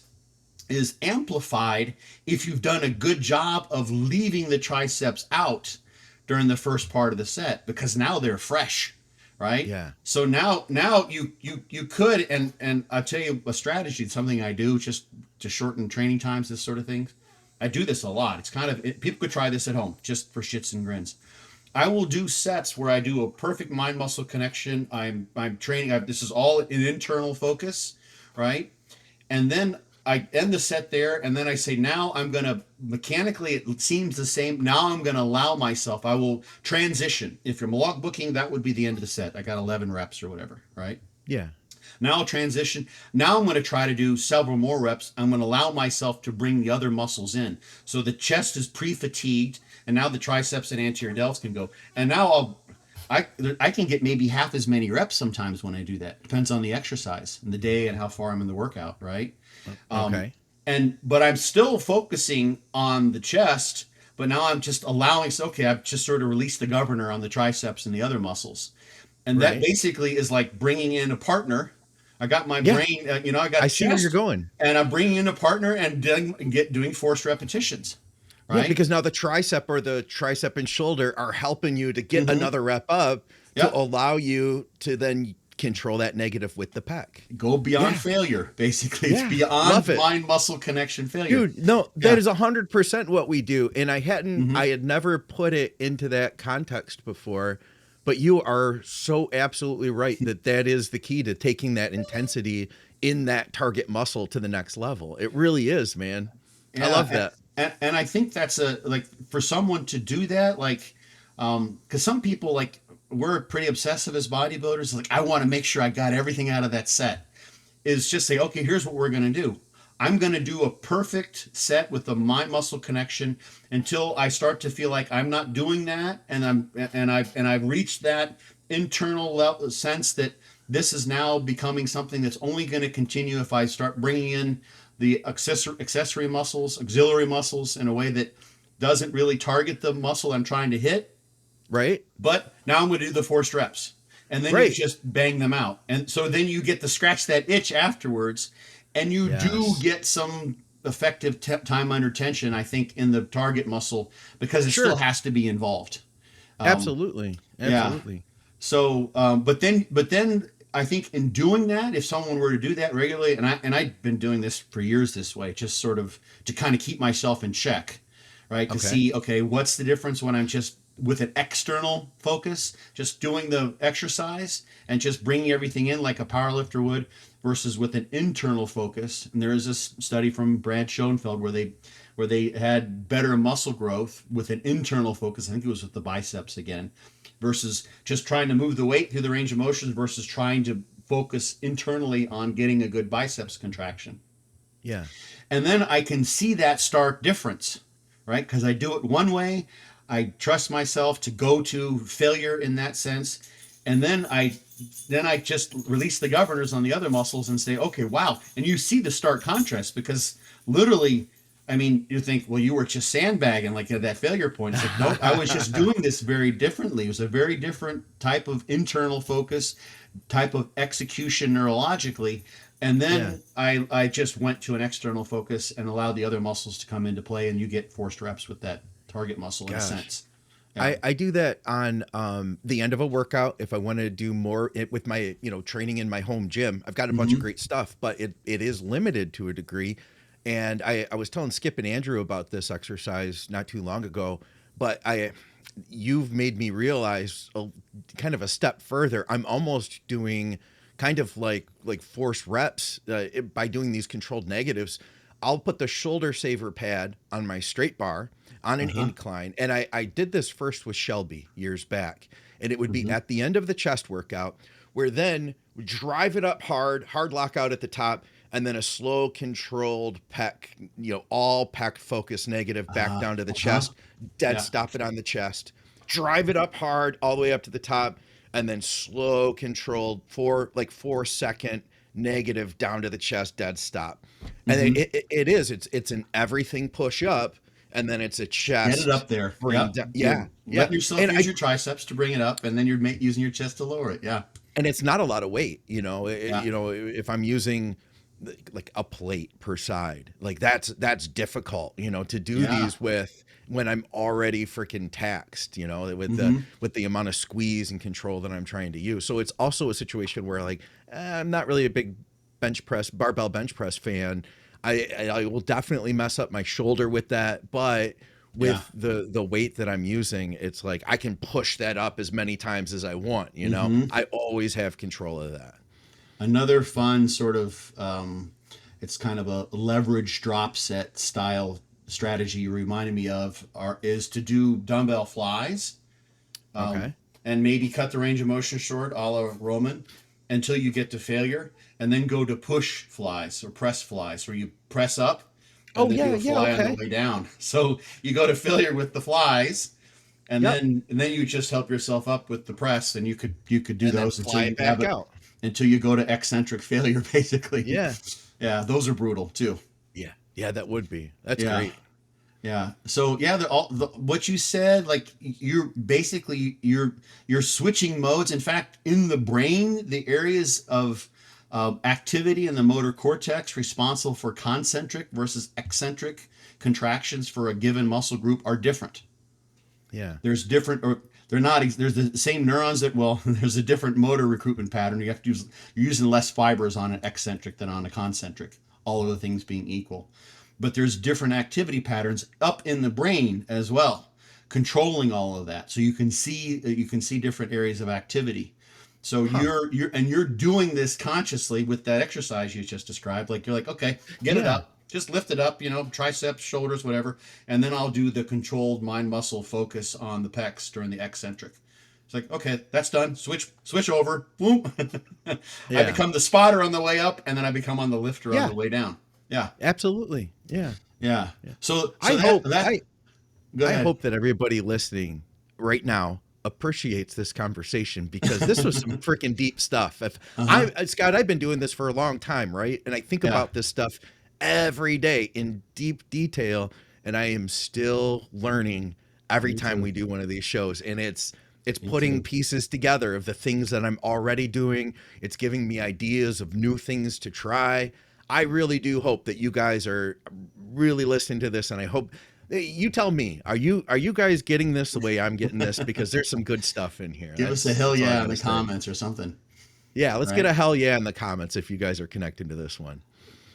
amplified if you've done a good job of leaving the triceps out during the first part of the set because now they're fresh, right? Yeah. So now you could and I'll tell you a strategy, something I do just to shorten training times, this sort of thing. I do this a lot. It's kind of people could try this at home just for shits and grins. I will do sets where I do a perfect mind muscle connection. I'm training. This is all an internal focus, right? And then I end the set there, and then I say, now I'm going to mechanically, it seems the same. Now I'm going to allow myself, I will transition. If you're log booking, that would be the end of the set. I got 11 reps or whatever, right? Yeah. Now I'll transition. Now I'm going to try to do several more reps. I'm going to allow myself to bring the other muscles in. So the chest is pre-fatigued, and now the triceps and anterior delts can go. And now I can get maybe half as many reps sometimes when I do that. Depends on the exercise and the day and how far I'm in the workout, right? Um, Okay. but I'm still focusing on the chest, but now I'm just allowing. So okay, I've just sort of released the governor on the triceps and the other muscles, and that Right. basically is like bringing in a partner. I got my Yeah. brain, I I got see where you're chest, going. and I'm bringing in a partner and doing forced repetitions, Yeah, right? because now the tricep or the tricep and shoulder are helping you to get Mm-hmm. another rep up to Yep. allow you to then control that negative with the pec. Go beyond Yeah. failure. Basically, it's Yeah. Love beyond it. mind muscle connection failure. Dude, no, that Yeah. is 100% what we do. And Mm-hmm. I had never put it into that context before, but you are so absolutely right that that is the key to taking that intensity in that target muscle to the next level. It really is, man. I love Yeah, that. and I think that's a like for someone to do that, like, because some people like we're pretty obsessive as bodybuilders. Like, I want to make sure I got everything out of that set. Is just say, okay, here's what we're gonna do. I'm gonna do a perfect set with the mind muscle connection until I start to feel like I'm not doing that, and I've reached that internal level, sense that this is now becoming something that's only going to continue if I start bringing in the accessory muscles, auxiliary muscles in a way that doesn't really target the muscle I'm trying to hit. Right? But now I'm going to do the forced reps. And then you Right. just bang them out. And so then you get to scratch that itch afterwards. And you do Yes. get some effective time under tension, I think, in the target muscle because it still Sure. has to be involved. Um, Absolutely. yeah. Absolutely. So, but then I think in doing that, if someone were to do that regularly, and I've been doing this for years this way, just sort of to kind of keep myself in check, right? To Okay. see, okay, what's the difference when I'm just with an external focus, just doing the exercise and just bringing everything in like a powerlifter would, versus with an internal focus. And there is this study from Brad Schoenfeld where they had better muscle growth with an internal focus. I think it was with the biceps again, versus just trying to move the weight through the range of motions versus trying to focus internally on getting a good biceps contraction. Yeah. And then I can see that stark difference, right? Because I do it one way, I trust myself to go to failure in that sense, and then I just release the governors on the other muscles and say, okay, wow. And you see the stark contrast because literally, I mean, you think, well, you were just sandbagging like at that failure point. It's like, nope, I was just doing this very differently. It was a very different type of internal focus, type of execution neurologically. And Yeah. then I just went to an external focus and allowed the other muscles to come into play, and you get forced reps with that target muscle in a Gosh. sense. Yeah. I do that on the end of a workout if I want to do more with my training in my home gym. I've got a bunch of Mm-hmm. great stuff, but it is limited to a degree. And I was telling Skip and Andrew about this exercise not too long ago, but you've made me realize kind of a step further. I'm almost doing kind of like force reps by doing these controlled negatives. I'll put the shoulder saver pad on my straight bar on an incline. And I did this first with Shelby years back. And it would be at the end of the chest workout, where then we drive it up hard lockout at the top, and then a slow controlled pec, all pec focus negative back down to the chest, dead stop it on the chest, drive it up hard all the way up to the top, and then slow controlled 4-second negative down to the chest, dead stop. And it's an everything push up, and then it's a chest. Get it up there. Let yourself use your triceps to bring it up, and then you're using your chest to lower it. Yeah. And it's not a lot of weight, if I'm using like a plate per side, like that's difficult, to do these with when I'm already freaking taxed, with the amount of squeeze and control that I'm trying to use. So it's also a situation where like, I'm not really a big barbell bench press fan. I will definitely mess up my shoulder with that, but with the weight that I'm using, it's like I can push that up as many times as I want, I always have control of that. Another fun sort of, it's kind of a leverage drop set style strategy you reminded me of is to do dumbbell flies. And maybe cut the range of motion short, a la Roman, until you get to failure, and then go to push flies or press flies, where you press up and then do a fly on the way down. So you go to failure with the flies, and then you just help yourself up with the press, and you could do those until you back out. Until you go to eccentric failure, basically. Yeah, those are brutal too. Yeah, that would be. That's great. Yeah. So what you said, like you're basically you're switching modes. In fact, in the brain, the areas of activity in the motor cortex responsible for concentric versus eccentric contractions for a given muscle group are different. Yeah. There's different, or they're not. There's the same neurons there's a different motor recruitment pattern. You're using less fibers on an eccentric than on a concentric. All of the things being equal. But there's different activity patterns up in the brain as well, controlling all of that. So you can see different areas of activity. So you're doing this consciously with that exercise you just described. Like you're like, okay, get it up, just lift it up, triceps, shoulders, whatever, and then I'll do the controlled mind muscle focus on the pecs during the eccentric. It's like, okay, that's done. Switch over. Boom. I become the spotter on the way up, and then I become on the lifter on the way down. Yeah, absolutely. Yeah. So I hope that everybody listening right now appreciates this conversation, because this was some freaking deep stuff. Scott, I've been doing this for a long time, right? And I think about this stuff every day in deep detail, and I am still learning every time we do one of these shows. And it's putting pieces together of the things that I'm already doing. It's giving me ideas of new things to try. I really do hope that you guys are really listening to this, and I hope you tell me, are you guys getting this the way I'm getting this? Because there's some good stuff in here. Give us a hell yeah in the comments or something. Yeah, let's get a hell yeah in the comments if you guys are connected to this one.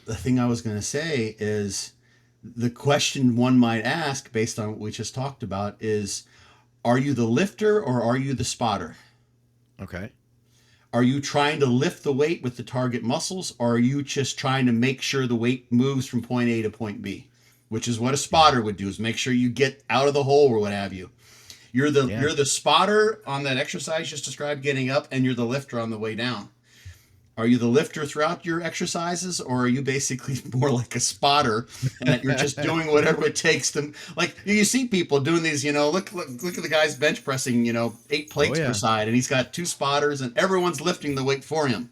The thing I was going to say is, the question one might ask based on what we just talked about is, are you the lifter or are you the spotter? Okay. Are you trying to lift the weight with the target muscles, or are you just trying to make sure the weight moves from point A to point B, which is what a spotter would do, is make sure you get out of the hole or what have you. You're the spotter on that exercise just described, getting up, and you're the lifter on the way down. Are you the lifter throughout your exercises, or are you basically more like a spotter, and that you're just doing whatever it takes to, like, you see people doing these, look at the guy's bench pressing, 8 plates per side, and he's got 2 spotters, and everyone's lifting the weight for him,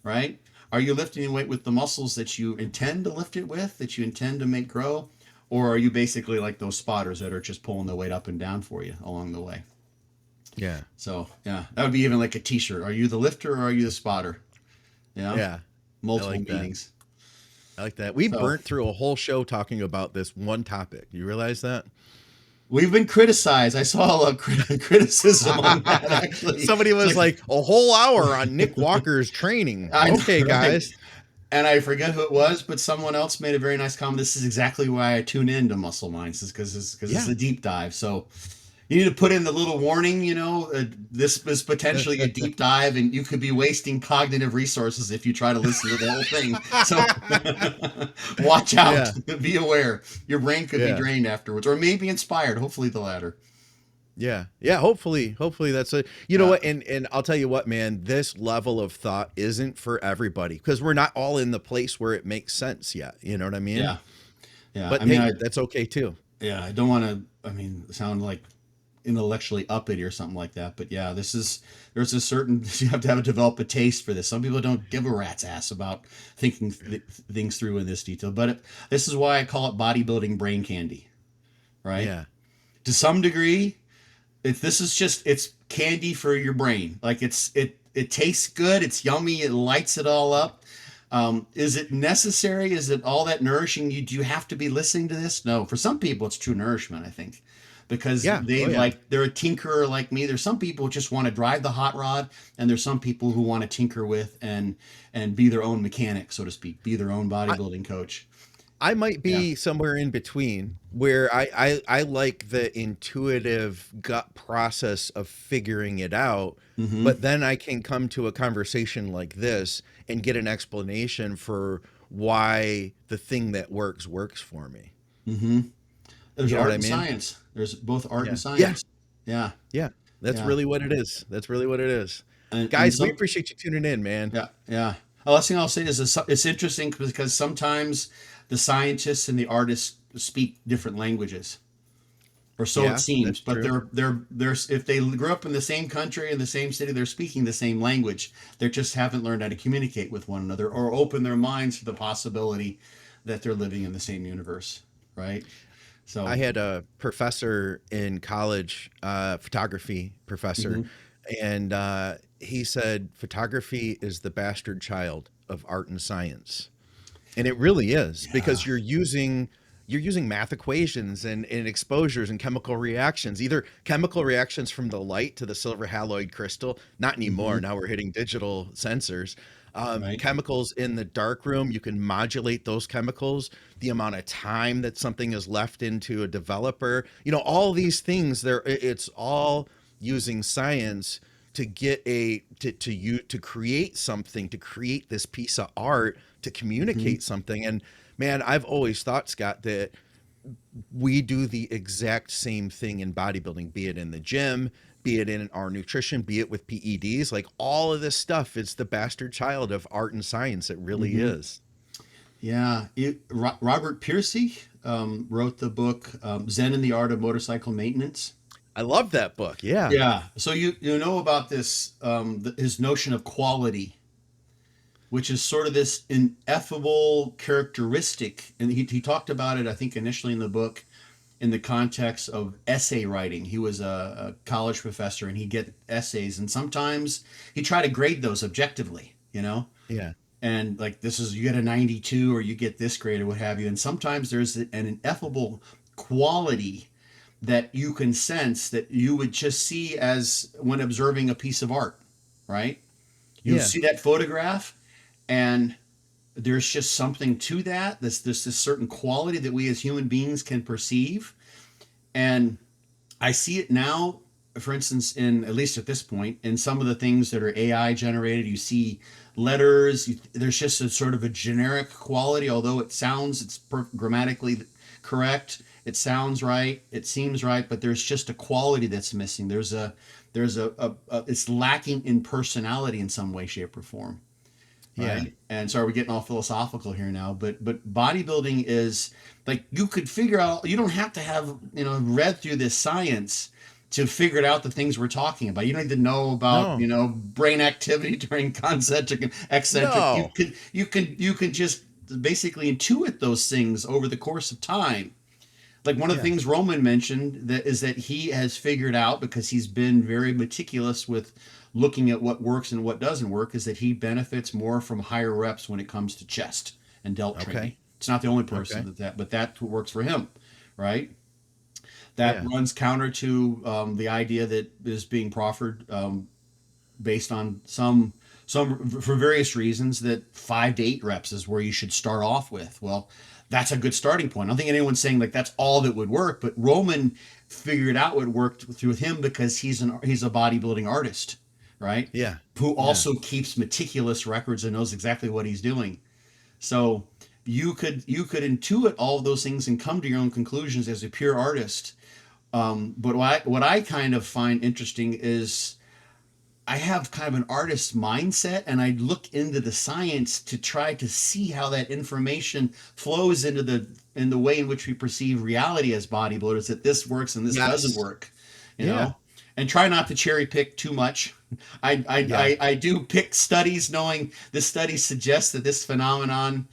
right? Are you lifting the weight with the muscles that you intend to lift it with, that you intend to make grow? Or are you basically like those spotters that are just pulling the weight up and down for you along the way? Yeah. So, that would be even like a t-shirt. Are you the lifter or are you the spotter? Yeah. Multiple meetings. I like that. We burnt through a whole show talking about this one topic. You realize that? We've been criticized. I saw a criticism on that, actually. Somebody was like a whole hour on Nick Walker's training. Okay, guys. And I forget who it was, but someone else made a very nice comment. This is exactly why I tune into Muscle Minds, is because it's a deep dive. So, You need to put in the little warning, this is potentially a deep dive and you could be wasting cognitive resources if you try to listen to the whole thing. So watch out, Yeah. be aware. Your brain could be Yeah. drained afterwards or maybe inspired, hopefully the latter. Yeah. Yeah. Hopefully that's it. You know Yeah. what? And I'll tell you what, man, this level of thought isn't for everybody because we're not all in the place where it makes sense yet. You know what I mean? Yeah. Yeah. I But mean, hey, that's okay too. I don't want to, sound like intellectually uppity or something like that. But yeah, there's a certain, you have to develop a taste for this. Some people don't give a rat's ass about thinking things through in this detail. But this is why I call it bodybuilding brain candy, right? Yeah. To some degree, it's candy for your brain. Like it tastes good. It's yummy. It lights it all up. Is it necessary? Is it all that nourishing? Do you have to be listening to this? No. For some people, it's true nourishment, I think, because Yeah. Oh yeah. they're a tinkerer like me. There's some people who just want to drive the hot rod, and there's some people who want to tinker with and be their own mechanic, so to speak, be their own bodybuilding coach. I might Yeah. be somewhere in between where I like the intuitive gut process of figuring it out, Mm-hmm. but then I can come to a conversation like this and get an explanation for why the thing that works for me. Mm-hmm. There's You know what art I and mean? science. There's both art Yeah. and Yeah. science. Yeah. Yeah. That's Yeah. really what it is. That's really what it is. And Guys, we some, appreciate you tuning in, man. yeah, yeah. The last thing I'll say is it's interesting because sometimes the scientists and the artists speak different languages, or so it Yeah, seems. that's But true. they're if they grew up in the same country in the same city, they're speaking the same language. They just haven't learned how to communicate with one another or open their minds to the possibility that they're living in the same universe, right? I So, had a professor in college, photography professor, mhm. and he said photography is the bastard child of art and science. And it really is Yeah. because you're using math equations and exposures and chemical reactions, either chemical reactions from the light to the silver haloid crystal, not anymore. Hmm. Now we're hitting digital sensors. Right. Chemicals in the dark room, you can modulate those chemicals, the amount of time that something is left into a developer, all these things there, it's all using science to get to create something, to create this piece of art, to Hmm. communicate something. And man, I've always thought, Scott, that we do the exact same thing in bodybuilding, be it in the gym, be it in our nutrition, be it with PEDs. Like all of this stuff is the bastard child of art and science. It really Hmm. is. Yeah. Robert Piercy wrote the book Zen and the Art of Motorcycle Maintenance. I love that book. Yeah. Yeah. So you know about this his notion of quality, which is sort of this ineffable characteristic, and he talked about it I think initially in the book in the context of essay writing. He was a college professor and he'd get essays, and sometimes he tried to grade those objectively, Yeah. and like this is you get a 92 or you get this grade or what have you, and sometimes there's an ineffable quality that you can sense that you would just see as when observing a piece of art, right? You Yeah. see that photograph and there's just something to that. There's this certain quality that we as human beings can perceive. And I see it now, for instance, in at least at this point, in some of the things that are AI generated. You see letters. There's just a sort of a generic quality, although it's grammatically correct. It sounds right. It seems right, but there's just a quality that's missing. It's lacking in personality in some way, shape, or form, Yeah. right? And sorry, we're getting all philosophical here now, but bodybuilding is like you could figure out. You don't have to have read through this science to figure out the things we're talking about. You don't need to know about No. brain activity during concentric and eccentric. You No. can you can just basically intuit those things over the course of time. Like one of the Yeah. things Roman mentioned that is that he has figured out because he's been very meticulous with looking at what works and what doesn't work is that he benefits more from higher reps when it comes to chest and delt training. Okay. It's not the only Okay. person but that's what works for him, right? That Yeah. runs counter to the idea that is being proffered based on some for various reasons that 5 to 8 reps is where you should start off with. Well, that's a good starting point. I don't think anyone's saying like that's all that would work, but Roman figured out what worked through him because he's a bodybuilding artist, right? Yeah. Who Yeah. also keeps meticulous records and knows exactly what he's doing. So you could intuit all of those things and come to your own conclusions as a pure artist. But what I kind of find interesting is I have kind of an artist mindset, and I look into the science to try to see how that information flows into the way in which we perceive reality as bodybuilders. That this works and this doesn't Yes. work, you Yeah. know, and try not to cherry pick too much. I I, Yeah. I do pick studies, knowing this study suggests that this phenomenon,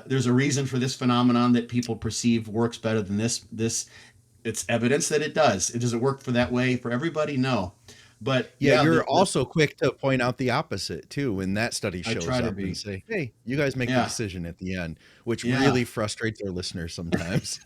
there's a reason for this phenomenon that people perceive works better than this. It's evidence that it does. It doesn't work for that way for everybody. No, but Yeah, yeah, you're also quick to point out the opposite too when that study I shows try to up and be. say, "Hey, you guys make the Yeah, decision at the end," which yeah, really frustrates our listeners sometimes.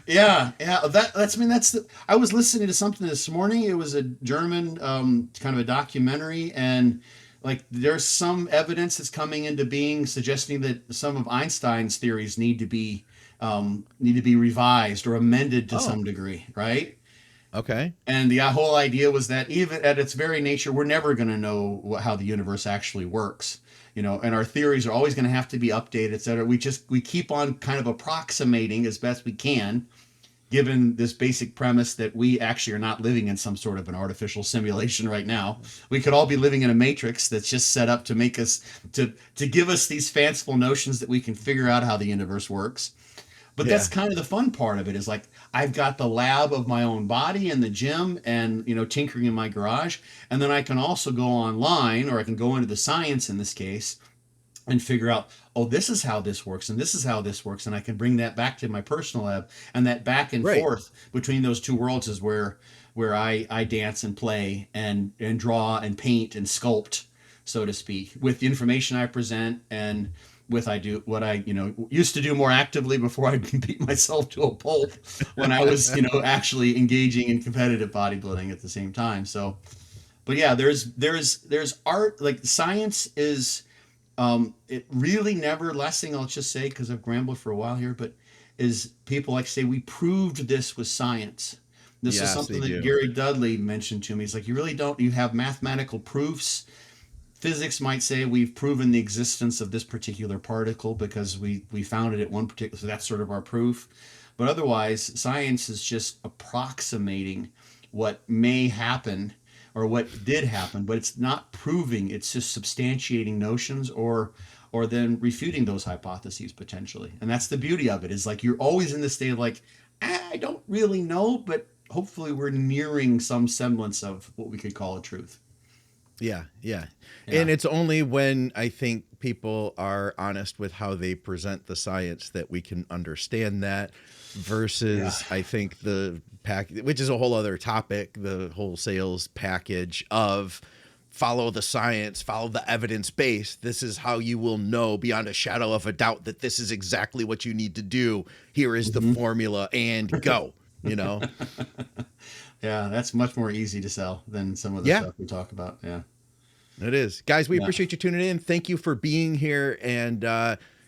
yeah. That's. I mean, that's the. I was listening to something this morning. It was a German, kind of a documentary, and like there's some evidence that's coming into being suggesting that some of Einstein's theories need to be revised or amended to Oh, some degree, right? okay. And the whole idea was that even at its very nature, we're never going to know how the universe actually works, and our theories are always going to have to be updated, et cetera. We keep on kind of approximating as best we can, given this basic premise that we actually are not living in some sort of an artificial simulation right now. We could all be living in a matrix that's just set up to make us to give us these fanciful notions that we can figure out how the universe works. But that's Yeah. kind of the fun part of it, is like I've got the lab of my own body and the gym and tinkering in my garage, and then I can also go online, or I can go into the science in this case, and figure out, oh, this is how this works and this is how this works, and I can bring that back to my personal lab, and that back and Right. forth between those two worlds is where I dance and play and draw and paint and sculpt, so to speak, with the information I present, and with I do what I used to do more actively before I beat myself to a pulp, when I was actually engaging in competitive bodybuilding at the same time. So, but yeah, there's art, like science is, it really never, last thing I'll just say, because I've rambled for a while here, but is people like to say we proved this with science. This is Yes, something they that do. Gary Dudley mentioned to me. He's like, you really don't, you have mathematical proofs. Physics might say we've proven the existence of this particular particle because we found it at one particular, so that's sort of our proof. But otherwise, science is just approximating what may happen or what did happen, but it's not proving, it's just substantiating notions, or then refuting those hypotheses potentially. And that's the beauty of it, is like you're always in this state of like, I don't really know, but hopefully we're nearing some semblance of what we could call a truth. Yeah, yeah. Yeah. And it's only when I think people are honest with how they present the science that we can understand that, Yeah. versus I think the pack, which is a whole other topic, the whole sales package of follow the science, follow the evidence base. This is how you will know beyond a shadow of a doubt that this is exactly what you need to do. Here is the Mhm. formula and go, you know? Yeah, that's much more easy to sell than some of the Yeah. stuff we talk about. Yeah. It is. Guys, we Yeah. appreciate you tuning in. Thank you for being here. And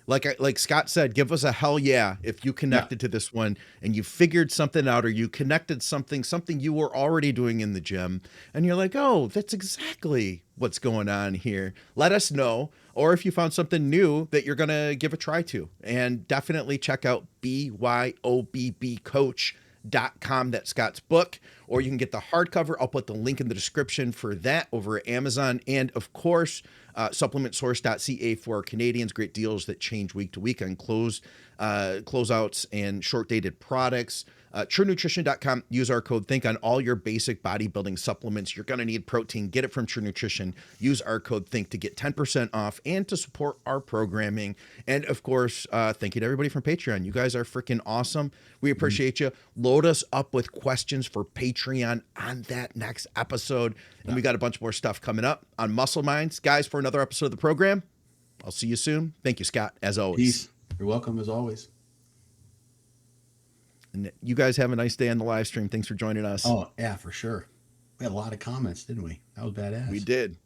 like Scott said, give us a hell yeah if you Yeah. connected to this one and you figured something out, or you connected something you were already doing in the gym, and you're like, oh, that's exactly what's going on here. Let us know. Or if you found something new that you're going to give a try to. And definitely check out BYOBBcoach.com. That's Scott's book, or you can get the hardcover. I'll put the link in the description for that over at Amazon. And of course, supplementsource.ca for Canadians. Great deals that change week to week on closeouts and short dated products. TrueNutrition.com. Use our code THINK on all your basic bodybuilding supplements. You're going to need protein. Get it from True Nutrition. Use our code THINK to get 10% off and to support our programming. And of course, thank you to everybody from Patreon. You guys are freaking awesome. We Mhm. appreciate you. Load us up with questions for Patreon on that next episode. And Yeah. we got a bunch more stuff coming up on Muscle Minds. Guys, for another episode of the program, I'll see you soon. Thank you, Scott, as always. Peace. You're welcome as always. And you guys have a nice day on the live stream. Thanks for joining us. Oh, yeah, for sure. We had a lot of comments, didn't we? That was We badass. did.